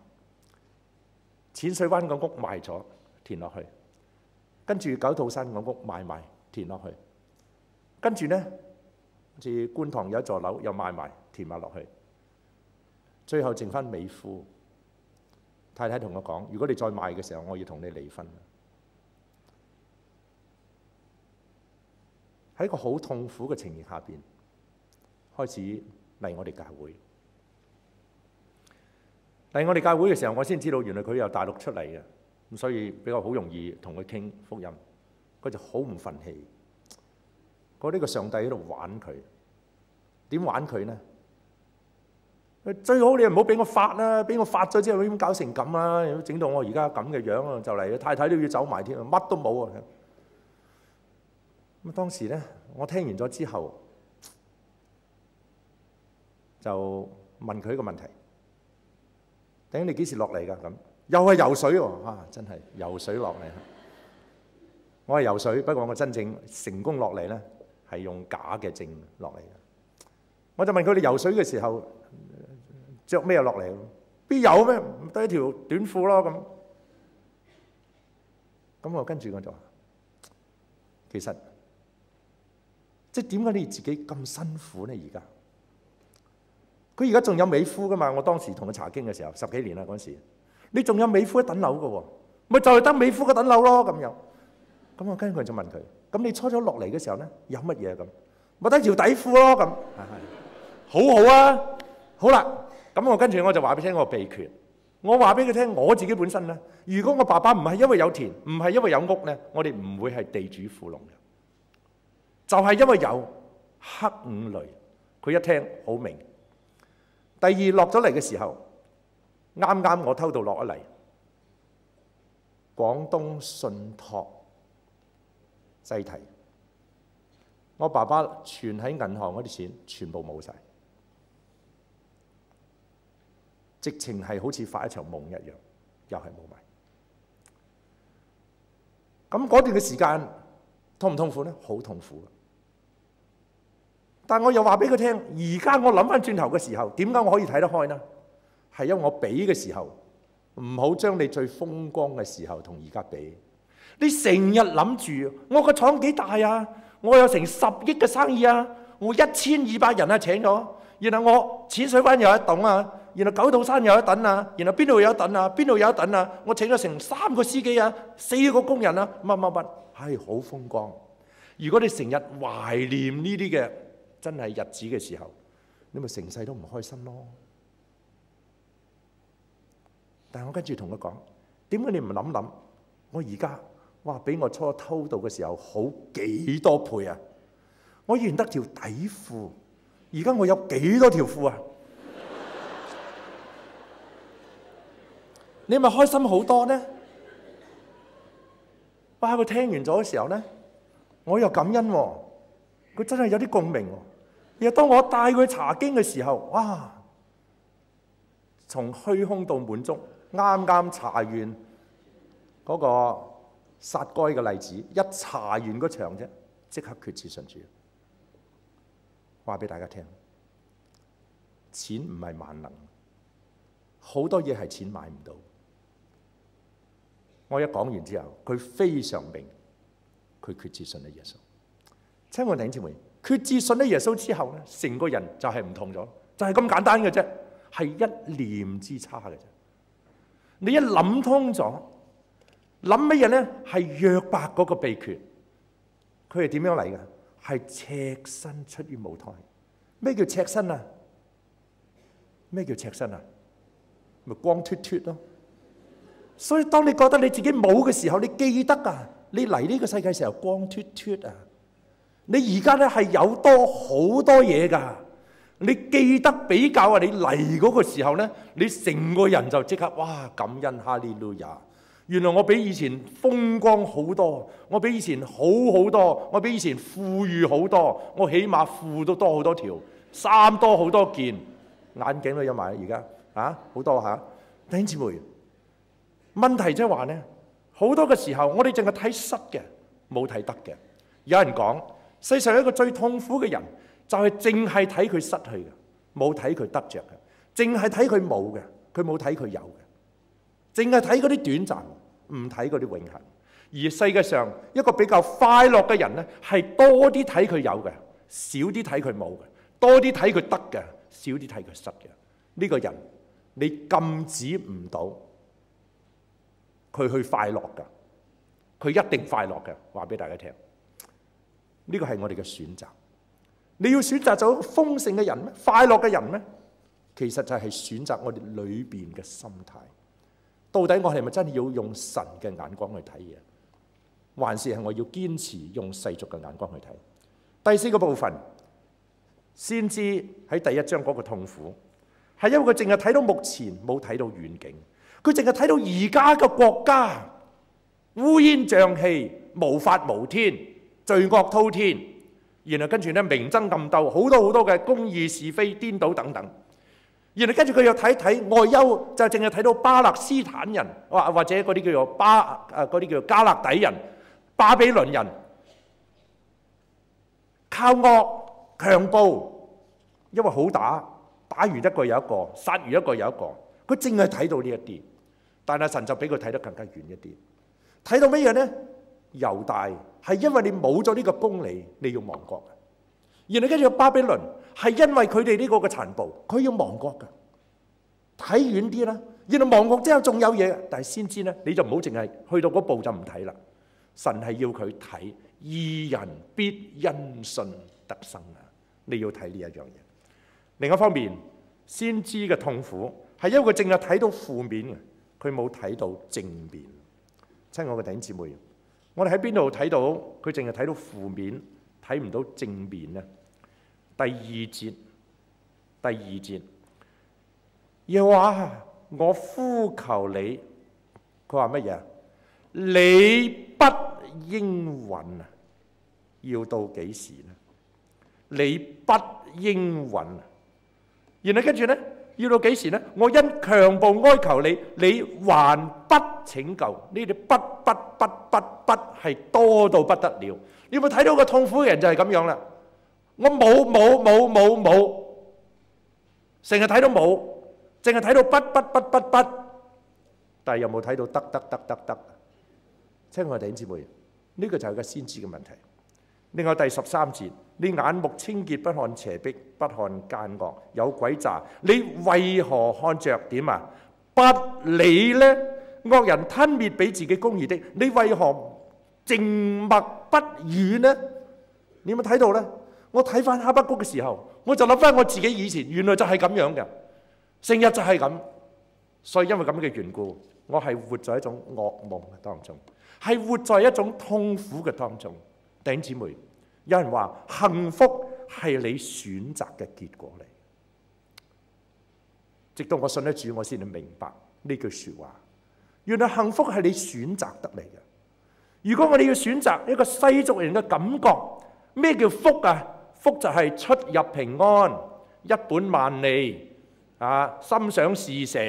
淺水灣個屋賣咗，填落去，跟住九肚山個屋賣埋，填落去，跟住呢，好似觀塘有一座樓又賣埋，填埋落去，最後剩翻美孚。太太同我講：如果你再賣嘅時候，我要同你離婚。喺一個好痛苦嘅情形下邊，開始嚟我哋教會。嚟我哋教會嘅時候，我先知道原來佢由大陸出嚟嘅，咁所以比較好容易同佢傾福音。佢就好唔憤氣，覺得呢個上帝喺度玩佢。點玩佢呢？最好你唔好俾我發啦，俾我發咗之後點搞成咁啊？整到我而家咁嘅樣啊，就嚟太太都要走埋添，乜都冇啊！咁當時咧，我聽完咗之後，就問佢一個問題：頂你幾時落嚟㗎？咁又係游水喎！啊，真係游水落嚟。我係游水，不過我真正成功落嚟咧，係用假嘅證落嚟嘅。我就問佢：你游水嘅時候着咩落嚟？邊有咩？得一條短褲咯咁。咁我跟住我就話：其實即係點解你自己咁辛苦呢？而家佢而家仲有美孚噶嘛？我當時同佢查經嘅時候，10幾年啦嗰時，你仲有美孚一等樓噶喎，咪就係得美孚一等樓咯咁樣。咁我跟住就問佢：咁你初初落嚟嘅時候咧，有乜嘢咁？咪得條底褲咯咁。好好啊，好啦。咁我跟住我就話俾佢聽我個秘訣。我話俾佢聽我自己本身咧，如果我爸爸唔係因為有田，唔係因為有屋咧，我哋唔會係地主富農嘅。就係因為有黑五類，佢一聽好明。第二落咗嚟嘅時候，啱啱我偷渡落咗嚟，廣東信託擠提，我爸爸存喺銀行嗰啲錢全部冇晒，直情係好似發一場夢一樣，又係冇埋。咁嗰段嘅時間痛唔痛苦呢？好痛苦。但我又話俾佢聽，而家我諗翻轉頭嘅時候，點解我可以睇得開呢？係因為我俾嘅時候，唔好將你最風光嘅時候同而家比。你成日諗住我個廠幾大啊？我有成10億嘅生意啊！我1200人啊請咗，然後我淺水灣有一棟啊，然後九肚山有一棟啊，然後邊度有一棟啊？邊度有一棟啊？我請咗成3個司機啊，4個工人啊，乜，係好風光。如果你成日懷念呢啲嘅真係日子嘅時候，你咪成世都唔開心咯。但係我跟住同佢講：點解你唔諗諗？我而家哇，比我初偷渡嘅時候好幾多倍啊！我以前得條底褲，而家我有幾多條褲啊？你咪開心好多呢？哇！佢聽完咗嘅時候呢，我又感恩喎。佢真係有啲共鳴喎。然後當我帶佢查經嘅時候，哇！從虛空到滿足，啱啱查完嗰個撒該嘅例子，一查完嗰場啫，即刻決志信主。話俾大家聽，錢唔係萬能，好多嘢係錢買唔到。我一講完之後，佢非常明，佢決志信咗耶穌。親愛弟兄姊妹，決志信咗耶穌之後咧，成個人就係唔同咗，就係咁簡單嘅啫，係一念之差嘅啫。你一諗通咗，諗乜嘢咧？係約伯嗰個秘訣，佢係點樣嚟嘅？係赤身出於母胎。咩叫赤身啊？咩叫赤身啊？咪光脫脫咯。所以當你覺得你自己冇嘅時候，你記得啊，你嚟呢個世界時候光脫脫啊。你而家咧係有多好多嘢噶，你記得比較啊！你嚟嗰個時候咧，你成個人就即刻哇感恩哈利路亞！原來我比以前風光好多，我比以前好好多，我比以前富裕好多，我起碼褲都多好多條，衫多好多件，眼鏡都有埋而家啊好多嚇。弟兄姊妹，問題即係話咧，好多嘅時候我哋淨係睇失嘅，冇睇得嘅。有人講，世上一個最痛苦嘅人，就係淨係睇佢失去嘅，冇睇佢得着嘅。淨係睇佢冇嘅，佢冇睇佢有嘅，淨係睇嗰啲短暫，唔睇嗰啲永恆。而世界上一個比較快樂嘅人呢，係多啲睇佢有嘅，少啲睇佢冇嘅，多啲睇佢得嘅，少啲睇佢失嘅。呢個人你禁止唔到佢去快樂㗎，佢一定快樂嘅。話俾大家聽，呢個係我哋嘅選擇。你要選擇做豐盛嘅人咩？快樂嘅人咩？其實就係選擇我哋裏邊嘅心態。到底我係咪真係要用神嘅眼光去睇嘢，還是係我要堅持用世俗嘅眼光去睇？第四個部分，先知喺第一章嗰個痛苦，係因為佢淨係睇到目前，冇睇到遠景。佢淨係睇到而家嘅國家烏煙瘴氣、無法無天、罪惡滔天，然後跟住咧明爭暗鬥，好多嘅公義是非顛倒等等。然後跟住佢又睇睇外憂，就淨係睇到巴勒斯坦人，或者嗰啲叫做嗰啲叫做加勒底人、巴比倫人，靠惡強暴，因為好打完一個有一個，殺完一個有一個，佢淨係睇到呢一啲。但係神就俾佢睇得更加遠一啲，睇到乜嘢呢？猶大係因為你冇咗呢個公理，你要亡國。然後跟住巴比倫係因為佢哋呢個嘅殘暴，佢要亡國噶。睇遠啲啦，然後亡國之後仲有嘢，但係先知呢，你就唔好淨係去到嗰步就唔睇啦。神係要佢睇，義人必因信得生啊！你要睇呢一樣嘢。另一方面，先知嘅痛苦係因為佢淨係睇到負面嘅，佢冇睇到正面。親愛嘅弟兄姊妹，我哋喺邊度睇到佢淨係睇到負面，睇唔到正面呢？第二節，又話我呼求你，佢話乜嘢？你不應允啊！要到幾時呢？你不應允啊！然後跟住呢，要到幾時呢？我因強暴哀求你，你還不拯救。呢啲不係多到不得了。你有冇睇到個痛苦嘅人就係咁樣啦？我冇，成日睇到冇，淨係睇到不，但係有冇睇到得？親愛弟兄姊妹，呢個就係個先知嘅問題。另外第13節，你眼目清潔，不看邪僻，不看奸惡，有詭詐，你為何看着點啊？不理呢？惡人吞滅比自己公義的，你為何靜默不語呢？你有冇睇到呢？我睇翻哈巴谷嘅時候，我就諗翻我自己以前，原來就係咁樣嘅，成日就係咁。所以因為咁嘅緣故，我係活在一種噩夢嘅當中，係活在一種痛苦嘅當中。弟兄姊妹，有人話幸福係你選擇嘅結果嚟。直到我信得主，我先至明白呢句說話。原來幸福係你選擇得嚟嘅。如果我哋要選擇一個世俗人嘅感覺，咩叫福啊？福就係出入平安、一本萬利啊，心想事成、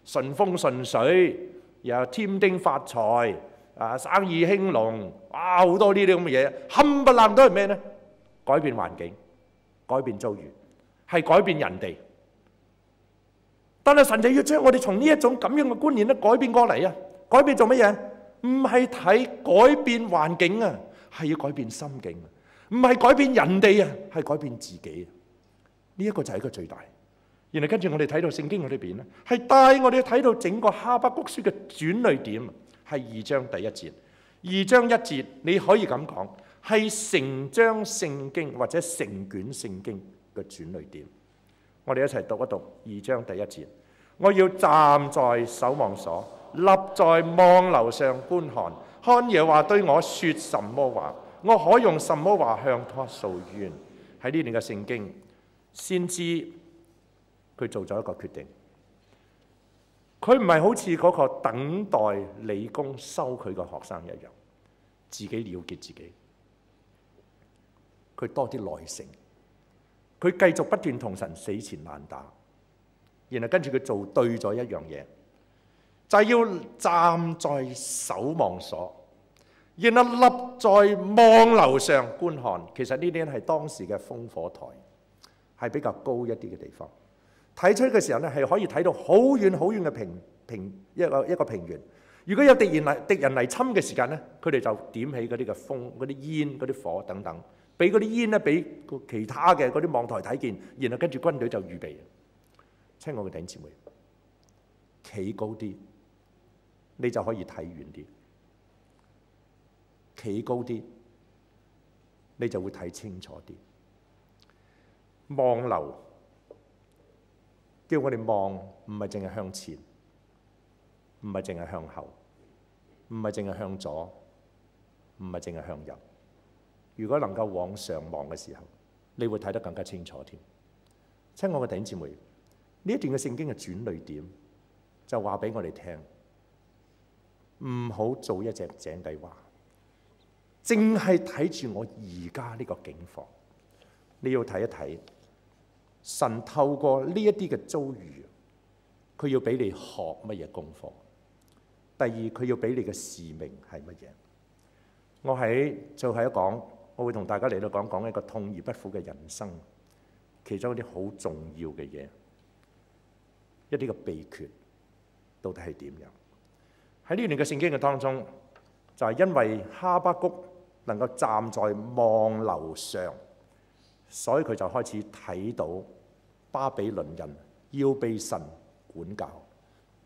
順風順水，又添丁發財啊，生意興隆，哇，好多呢啲咁嘅嘢，冚唪唥都係咩呢？改變環境，改變遭遇，係改變人哋。但係神就要將我哋從呢一種咁樣嘅觀念咧改變過嚟啊！改變做乜嘢？唔係睇改變環境啊，係要改變心境啊！唔係改變人哋啊，係改變自己啊！呢一個就係一個最大。然後跟住我哋睇到聖經裏邊咧，係帶我哋睇到整個哈巴谷書嘅轉捩點，係2章第1節。2章1節你可以咁講，係成章聖經或者成卷聖經嘅轉捩點。我哋一齊讀一讀2章第1節。我要站在守望所，立在望樓上觀看，看耶和華對我說什麼話，我可用什麼話向他訴冤。喺呢段嘅聖經，先知佢做咗一個決定。佢唔係好似嗰個等待理工收佢嘅學生一樣，自己了結自己。佢多啲耐性，佢繼續不斷同神死纏爛打，然後跟住佢做對咗一樣嘢，就係要站在守望所，然後立在望樓上觀看。其實呢啲係當時嘅烽火台，係比較高一啲嘅地方。睇出嘅時候咧，係可以睇到好遠好遠嘅一個平原。如果有敵人嚟侵嘅時間咧，佢哋就點起嗰啲嘅風、嗰啲煙、嗰啲火等等，俾嗰啲煙咧俾其他嘅嗰啲網台睇見，然後跟住軍隊就預備。親愛嘅弟兄姊妹，企高啲，你就可以睇遠啲；企高啲，你就會睇清楚啲。望樓叫我哋望，唔係淨係向前，唔係淨係向後，唔係淨係向左，唔係淨係向右。如果能夠往上望嘅時候，你會睇得更加清楚添。親愛嘅弟兄姊妹，呢一段嘅聖經嘅轉捩點就話俾我哋聽，唔好做一隻井底蛙，淨係睇住我而家呢個境況。你要睇一睇神透過呢一啲嘅遭遇，佢要俾你學乜嘢功課。第二，佢要俾你嘅使命係乜嘢？我喺最後一講，我會同大家嚟到講一個痛而不苦嘅人生，其中一啲好重要嘅嘢，一啲嘅秘訣到底係點樣？喺呢段嘅聖經嘅當中，就係因為哈巴谷能夠站在望樓上，所以佢就開始睇到巴比倫人要被神管教，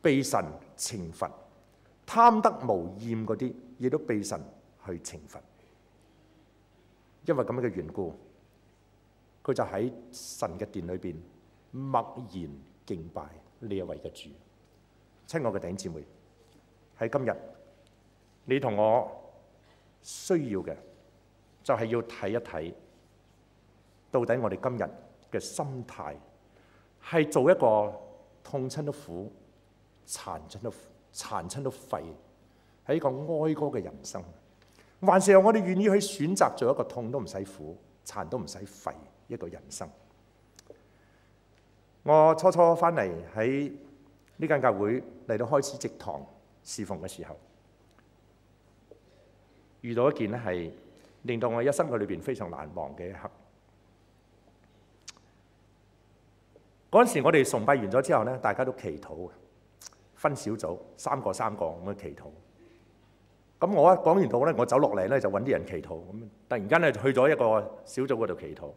被神懲罰，貪得無厭嗰啲亦都被神去懲罰。因為咁樣嘅緣故，佢就喺神嘅殿裏邊默然敬拜呢一位嘅主。親愛嘅弟兄姊妹，喺今日你同我需要嘅就係要睇一睇，到底我哋今日嘅心態係做一個痛親都苦、殘親都廢，係一個哀歌嘅人生，還是我哋願意去選擇做一個痛都唔使苦、殘都唔使廢一個人生？我初翻嚟喺呢間教會嚟到開始植堂侍奉嘅時候，遇到一件咧係令到我一生嘅裏邊非常難忘嘅一刻。嗰陣時我哋崇拜完咗之後咧，大家都祈禱，分小組三個咁去祈禱。咁我一講完道咧，我走落嚟咧就揾啲人祈禱。咁突然間咧去咗一個小組嗰度祈禱。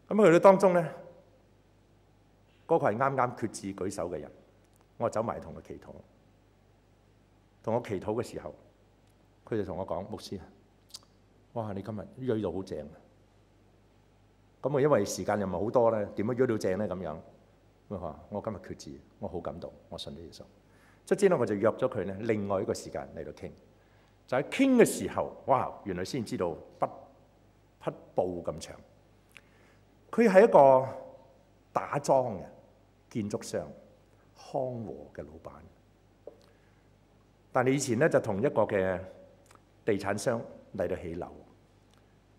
咁去到當中咧，嗰個係啱啱決志舉手嘅人，我走埋同佢祈禱。同我祈禱嘅時候，佢就同我講：牧師啊，哇！你今日約到好正啊！咁我因為時間又唔係好多咧，點樣約到正咧？咁樣咁佢話：我今日決志，我好感動，我信咗耶穌。即係之後我就約咗佢咧，另外一個時間嚟到傾。就喺傾嘅時候，哇！原來先知道匹布咁長。佢係一個打樁嘅建築商，康和嘅老闆。但係以前咧就同一個嘅地產商嚟到起樓。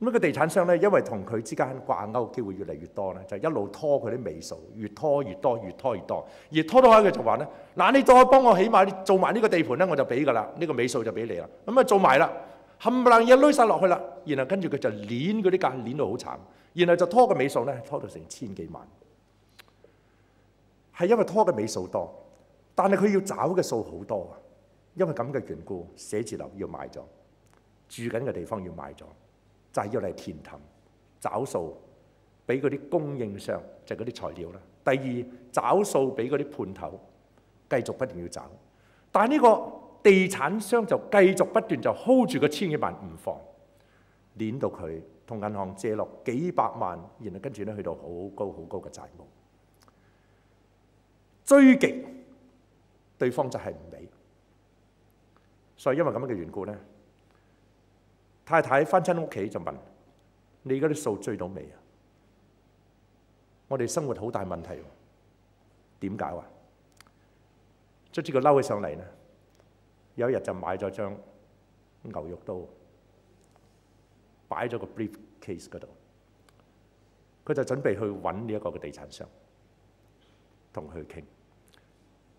咁一個地產商咧，因為同佢之間掛鈎機會越嚟越多咧，就一路拖佢啲尾數，越拖越多，越拖越多，而拖到下佢就話咧：嗱，你再幫我起碼做埋呢個地盤咧，我就俾㗎啦，呢個尾數就俾你啦。咁啊做埋啦，冚唪唥嘢攞曬落去啦，然後跟住佢就攣嗰啲價，攣到好慘，然後就拖個尾數咧，拖到成千幾萬，係因為拖嘅尾數多，但係佢要找嘅數好多啊，因為咁嘅緣故，寫字樓要賣咗，住緊嘅地方要賣咗。就係要嚟填氹找數，俾嗰啲供應商，就係嗰啲材料啦。第二，找數俾嗰啲判頭，繼續不斷要找。但係呢個地產商就繼續不斷就 hold 住個千幾萬唔放，攣到佢同銀行借落幾百萬，然後跟住咧去到好高嘅債務，追極對方就係唔俾。所以因為咁樣嘅緣故咧，太太翻親屋企就問：你而家啲數追到未啊？我哋生活好大問題喎，點搞啊？卒之佢嬲起上嚟咧，有一日就買咗張牛肉刀，擺咗個 briefcase 嗰度，佢就準備去揾呢一個嘅地產商，同佢傾。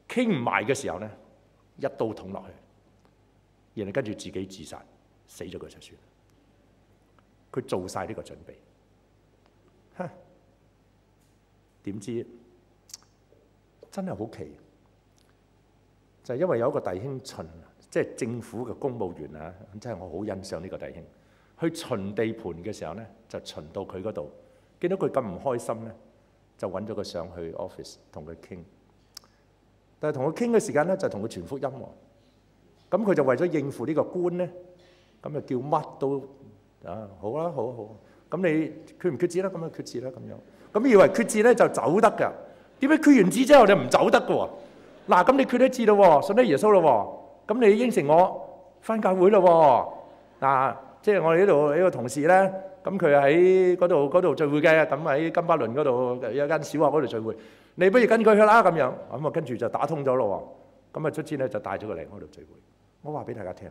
傾唔埋嘅時候咧，一刀捅落去，然後跟住自己自殺。死咗佢就算，佢做晒呢個準備。點知真係好奇，就係因為有一個弟兄巡，即係政府嘅公務員啊，真係我好欣賞呢個弟兄。去巡地盤嘅時候咧，就巡到佢嗰度，見到佢咁唔開心咧，就揾咗佢上去 office 同佢傾。但係同佢傾嘅時間咧，就同佢傳福音喎。咁佢就為咗應付呢個官咧，咁就叫乜都好啦，好啊好啊。咁你決唔決志啦？咁就決志啦咁樣。咁以為決志咧就走得㗎，點解決完志之後就唔走得㗎喎？嗱，咁你決咗志咯喎，信咗耶穌咯喎，咁你應承我返教會咯喎。嗱，即係我哋呢度呢個同事咧，咁佢喺嗰度聚會嘅，咁喺金巴倫嗰度有間小學嗰度聚會，你不如跟佢去啦咁樣。咁啊跟住就打通咗咯喎，咁啊卒之咧就帶咗佢嚟我度聚會。我話俾大家聽，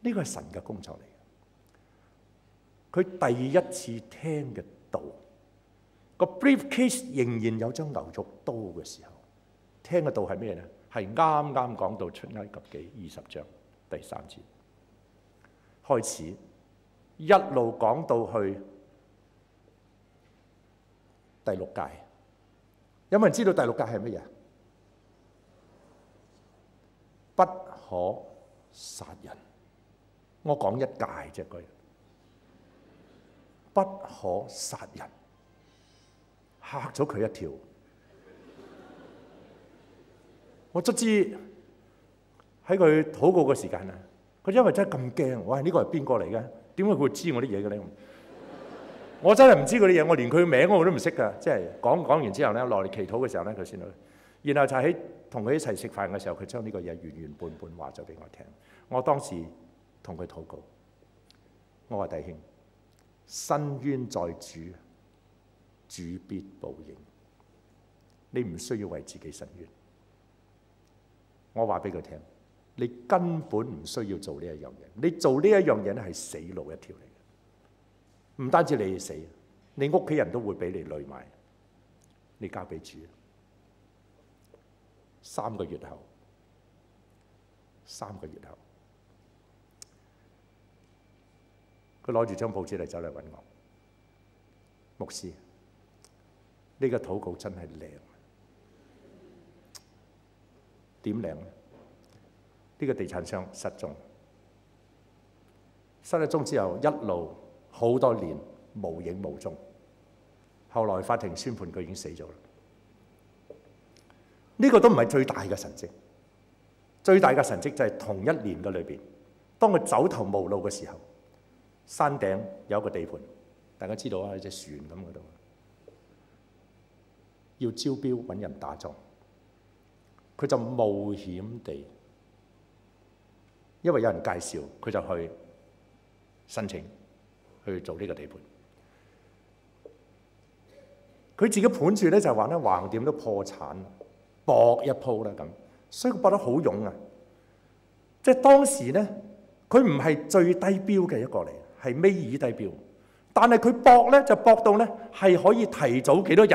呢個係神嘅工作嚟。佢第一次聽嘅道，個 briefcase 仍然有張牛肉刀嘅時候，聽嘅道係咩咧？係啱啱講到出埃及記20章第3節開始，一路講到去第6誡。有冇人知道第6誡係乜嘢？不可殺人。我講一誡啫，嗰日不可殺人，嚇咗佢一跳。我卒之喺佢禱告嘅時間啊，佢因為真係咁驚，哇！呢個係邊個嚟嘅？點解佢會知我啲嘢嘅咧？我真係唔知嗰啲嘢，我連佢名我都唔識㗎。即係講完之後咧，落嚟祈禱嘅時候咧，佢先去。然後就喺同佢一齊食飯嘅時候，佢將呢個嘢原原本本話咗俾我聽。我當時同佢禱告，我話弟兄，伸冤在主，主必報應。你唔需要為自己伸冤。我話俾佢聽，你根本唔需要做呢一樣嘢。你做呢一樣嘢咧係死路一條嚟嘅，唔單止你死，你屋企人都會俾你累埋。你交俾主。3個月後，3個月後，佢攞住張報紙嚟走嚟揾我，牧師，呢個禱告真係靚。點靚咧？呢個地產商失蹤，失咗蹤之後，一路好多年無影無蹤。後來法庭宣判佢已經死咗啦。呢個都唔係最大嘅神蹟，最大嘅神蹟就係同一年嘅裏邊，當佢走投無路嘅時候，山頂有一個地盤，大家知道啊，隻船咁嗰度，要招標揾人打樁，佢就冒險地，因為有人介紹，佢就去申請去做呢個地盤。佢自己盤住咧就話咧，橫掂都破產，搏一鋪啦咁，所以佢搏得好勇啊！即係當時咧，佢唔係最低標嘅一個嚟，係尾二低標，但係佢搏咧就搏到咧係可以提早幾多日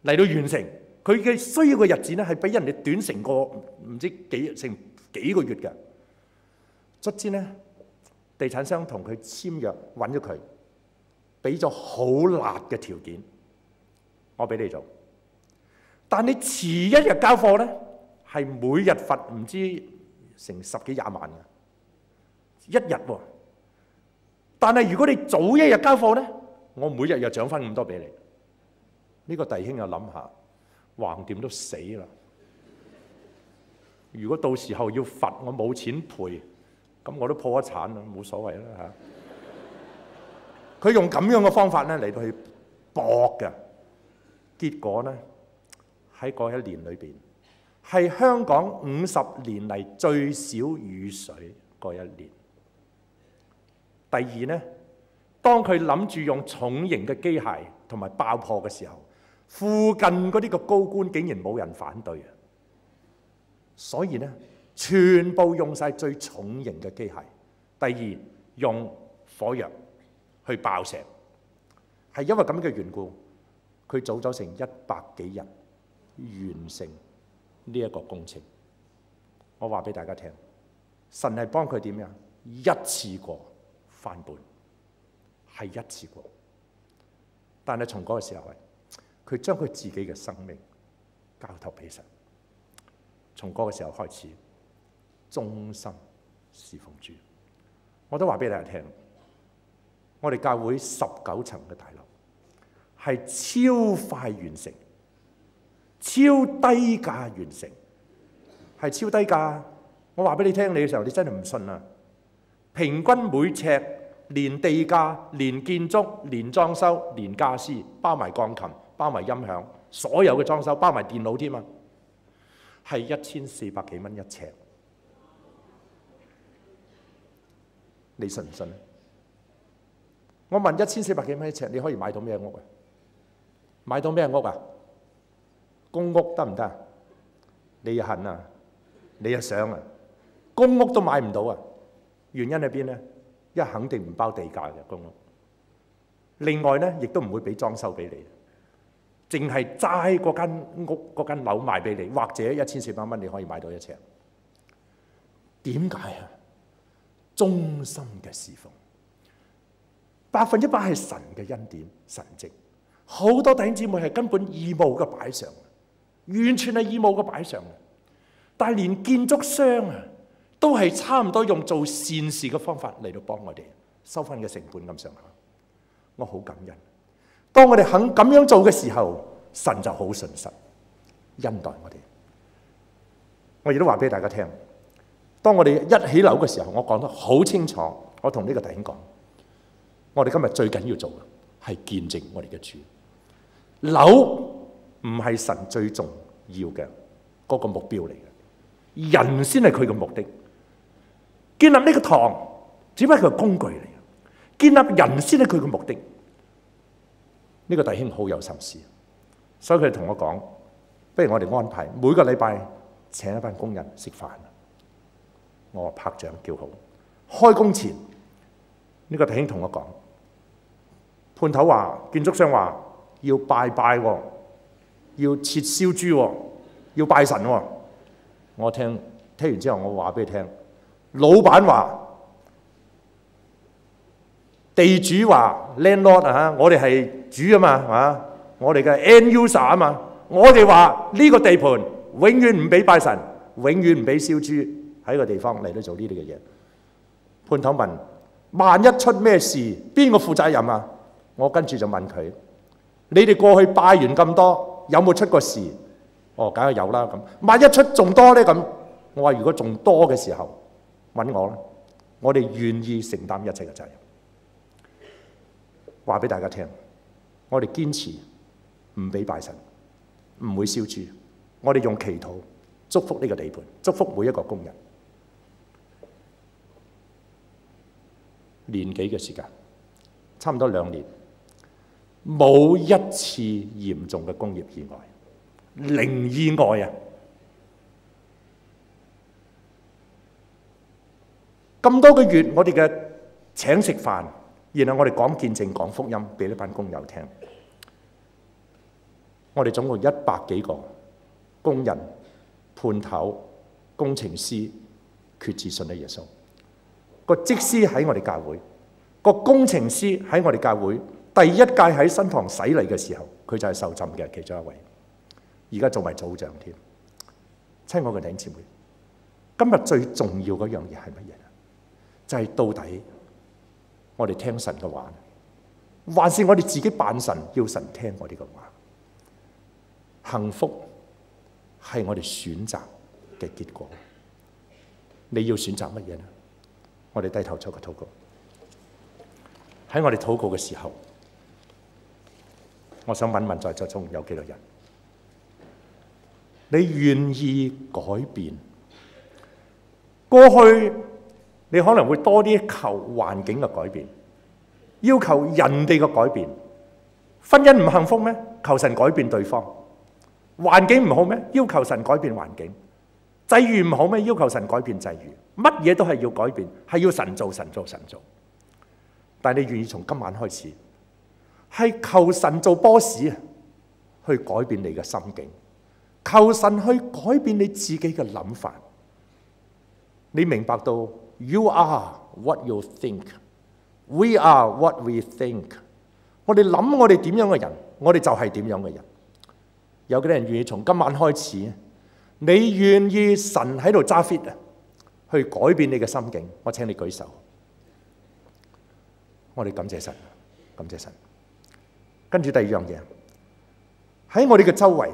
嚟到完成。佢嘅需要嘅日子咧係比人哋短成個唔知幾個月嘅。卒之咧，地產商同佢簽約，揾咗佢，俾咗好辣嘅條件，我俾你做。但你遲一日交貨咧，係每日罰唔知成10幾20萬嘅一日喎。但係如果你早一日交貨咧，我每日又獎翻咁多俾你。呢個弟兄又諗下，橫掂都死啦。如果到時候要罰我冇錢賠，咁我都破咗產啦，冇所謂啦嚇。佢用咁樣嘅方法咧嚟到去搏嘅，結果咧喺嗰一年裏邊，係香港50年嚟最少雨水嗰一年。第二咧，當佢諗住用重型嘅機械同埋爆破嘅時候，附近嗰啲個高官竟然冇人反對啊！所以咧，全部用晒最重型嘅機械。第二，用火藥去爆石，係因為咁嘅緣故，佢早咗成100幾日完成呢一個工程。我話俾大家聽，神係幫佢點樣一次過翻本，係一次過。但係從嗰個時候，佢將佢自己嘅生命交託俾神，從嗰個時候開始忠心侍奉主。我都話俾大家聽，我哋教會19層嘅大樓係超快完成，超低價完成，係超低價。我話俾你聽，你嘅時候你真係唔信啊！平均每尺連地價、連建築、連裝修、連家私，包埋鋼琴、包埋音響，所有嘅裝修，包埋電腦添啊，係1400幾蚊一尺。你信唔信？我問1400幾蚊一尺，你可以買到咩屋啊？買到咩屋啊？公屋得唔得？你又恨啊？你又想啊？公屋都買唔到啊！原因喺邊呢？一肯定唔包地價嘅公屋。另外呢，亦都唔會俾裝修俾你，淨係齋嗰間屋嗰間樓賣俾你，或者1400蚊你可以買到一尺。點解啊？忠心嘅侍奉，100%係神嘅恩典神蹟。好多弟兄姊妹係根本義務嘅擺上，完全係義務嘅擺上。但係連建築商啊，都係差唔多用做善事嘅方法嚟到幫我哋收翻嘅成本咁上下。我好感恩，當我哋肯咁樣做嘅時候，神就好信實恩待我哋。我亦都話俾大家聽，當我哋一起樓嘅時候，我講得好清楚。我同呢個弟兄講，我哋今日最緊要做嘅係見證我哋嘅主。樓唔係神最重要嘅嗰個目標嚟嘅，人先係佢嘅目的。建立呢個堂只不過係佢嘅工具嚟嘅，建立人先係佢嘅目的。呢個弟兄好有心思，所以佢同我講，不如我哋安排每個禮拜請一班工人食飯。我拍掌叫好。開工前呢個弟兄同我講，判頭話，建築商話要拜拜喎，要切燒豬喎，要拜神喎。我聽完之後，我話俾你聽，老闆話，地主話 landlord 啊，我哋係主啊嘛，係嘛？我哋嘅 end user 啊嘛，我哋話呢個地盤永遠唔俾拜神，永遠唔俾燒豬，喺個地方嚟到做呢啲嘅嘢。判頭問：萬一出咩事，邊個負責任啊？我跟住就問佢：你哋過去拜完咁多，有冇出過事？哦，梗係有啦。咁萬一出仲多呢？咁我話：如果仲多嘅時候，揾我啦，我哋願意承擔一切嘅責任。話俾大家聽，我哋堅持唔俾拜神，唔會燒豬。我哋用祈禱祝福呢個地盤，祝福每一個工人。年幾嘅時間，差唔多2年，冇一次嚴重嘅工業意外，零意外啊！咁多個月，我哋嘅請食飯，然後我哋講見證、講福音俾呢班工友聽。我哋總共100幾個工人、判頭、工程師決志信咗耶穌。個職師喺我哋教會，個工程師喺我哋教會。第一屆喺新堂洗禮嘅時候，佢就係受浸嘅其中一位，而家做埋組長添。親愛嘅弟兄姊妹，今日最重要嗰樣嘢係乜嘢？就係到底我哋聽神嘅話，還是我哋自己扮神，要神聽我哋嘅話？幸福係我哋選擇嘅結果。你要選擇乜嘢呢？我哋低頭做個禱告。喺我哋禱告嘅時候，我想問問在座中有幾多人，你願意改變？過去你可能會多啲求環境嘅改變，要求人哋嘅改變。婚姻唔幸福咩？求神改變對方。環境唔好咩？要求神改變環境。際遇唔好咩？要求神改變際遇。乜嘢都係要改變，係要神做，神做，神做。但係你願意從今晚開始，係求神做 boss 啊，去改變你嘅心境，求神去改變你自己嘅諗法。你明白到 You are what you think, we are what we think。我哋諗我哋點樣嘅人，我哋就係點樣嘅人。有幾多人願意從今晚開始，你願意神喺度揸 fit 啊，去改變你嘅心境？我請你舉手。我哋感謝神，感謝神。跟住第二樣嘢，喺我哋嘅周圍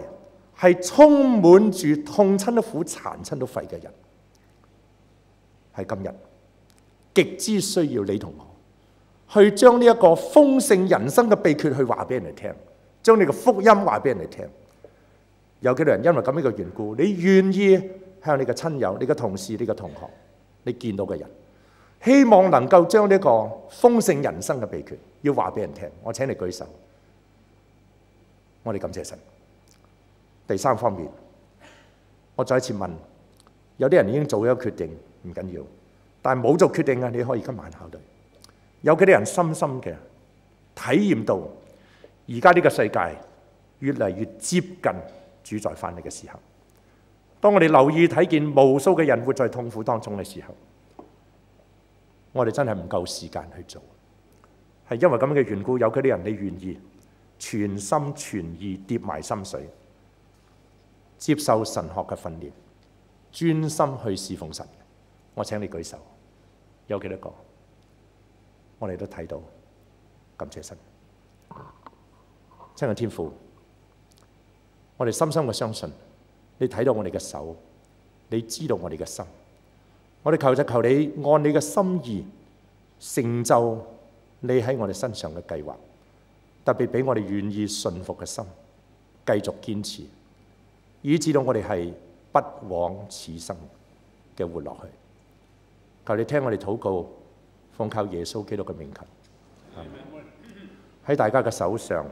係充滿住痛親都苦、殘親都廢嘅人，係今日極之需要你同我去將呢一個豐盛人生嘅秘訣去話俾人哋聽，將你嘅福音話俾人哋聽。有幾多人因為咁樣嘅緣故，你願意向你嘅親友、你嘅同事、你嘅同學、你見到嘅人，希望能夠將呢個豐盛人生嘅秘訣要話俾人聽？我請你舉手。我哋感謝神。第三方面，我再一次問，有啲人已經做咗決定，唔緊要，但係冇做決定嘅，你可以今晚考慮。有幾多人深深嘅體驗到而家呢個世界越嚟越接近主再返嚟嘅時候？當我哋留意睇見無數嘅人活在痛苦當中嘅時候，我哋真係唔夠時間去做。係因為咁嘅緣故，有幾多人你願意全心全意跌埋心水，接受神學嘅訓練，專心去侍奉神？我請你舉手。有幾多個？我哋都睇到，感謝神。親愛的天父，我哋深深嘅相信，你睇到我哋嘅手，你知道我哋嘅心。我哋求就求你按你嘅心意成就你喺我哋身上嘅計劃，特別俾我哋願意順服嘅心，繼續堅持，以致到我哋係不枉此生嘅活落去。求你聽我哋禱告，奉靠耶穌基督嘅名求。喺大家嘅手上。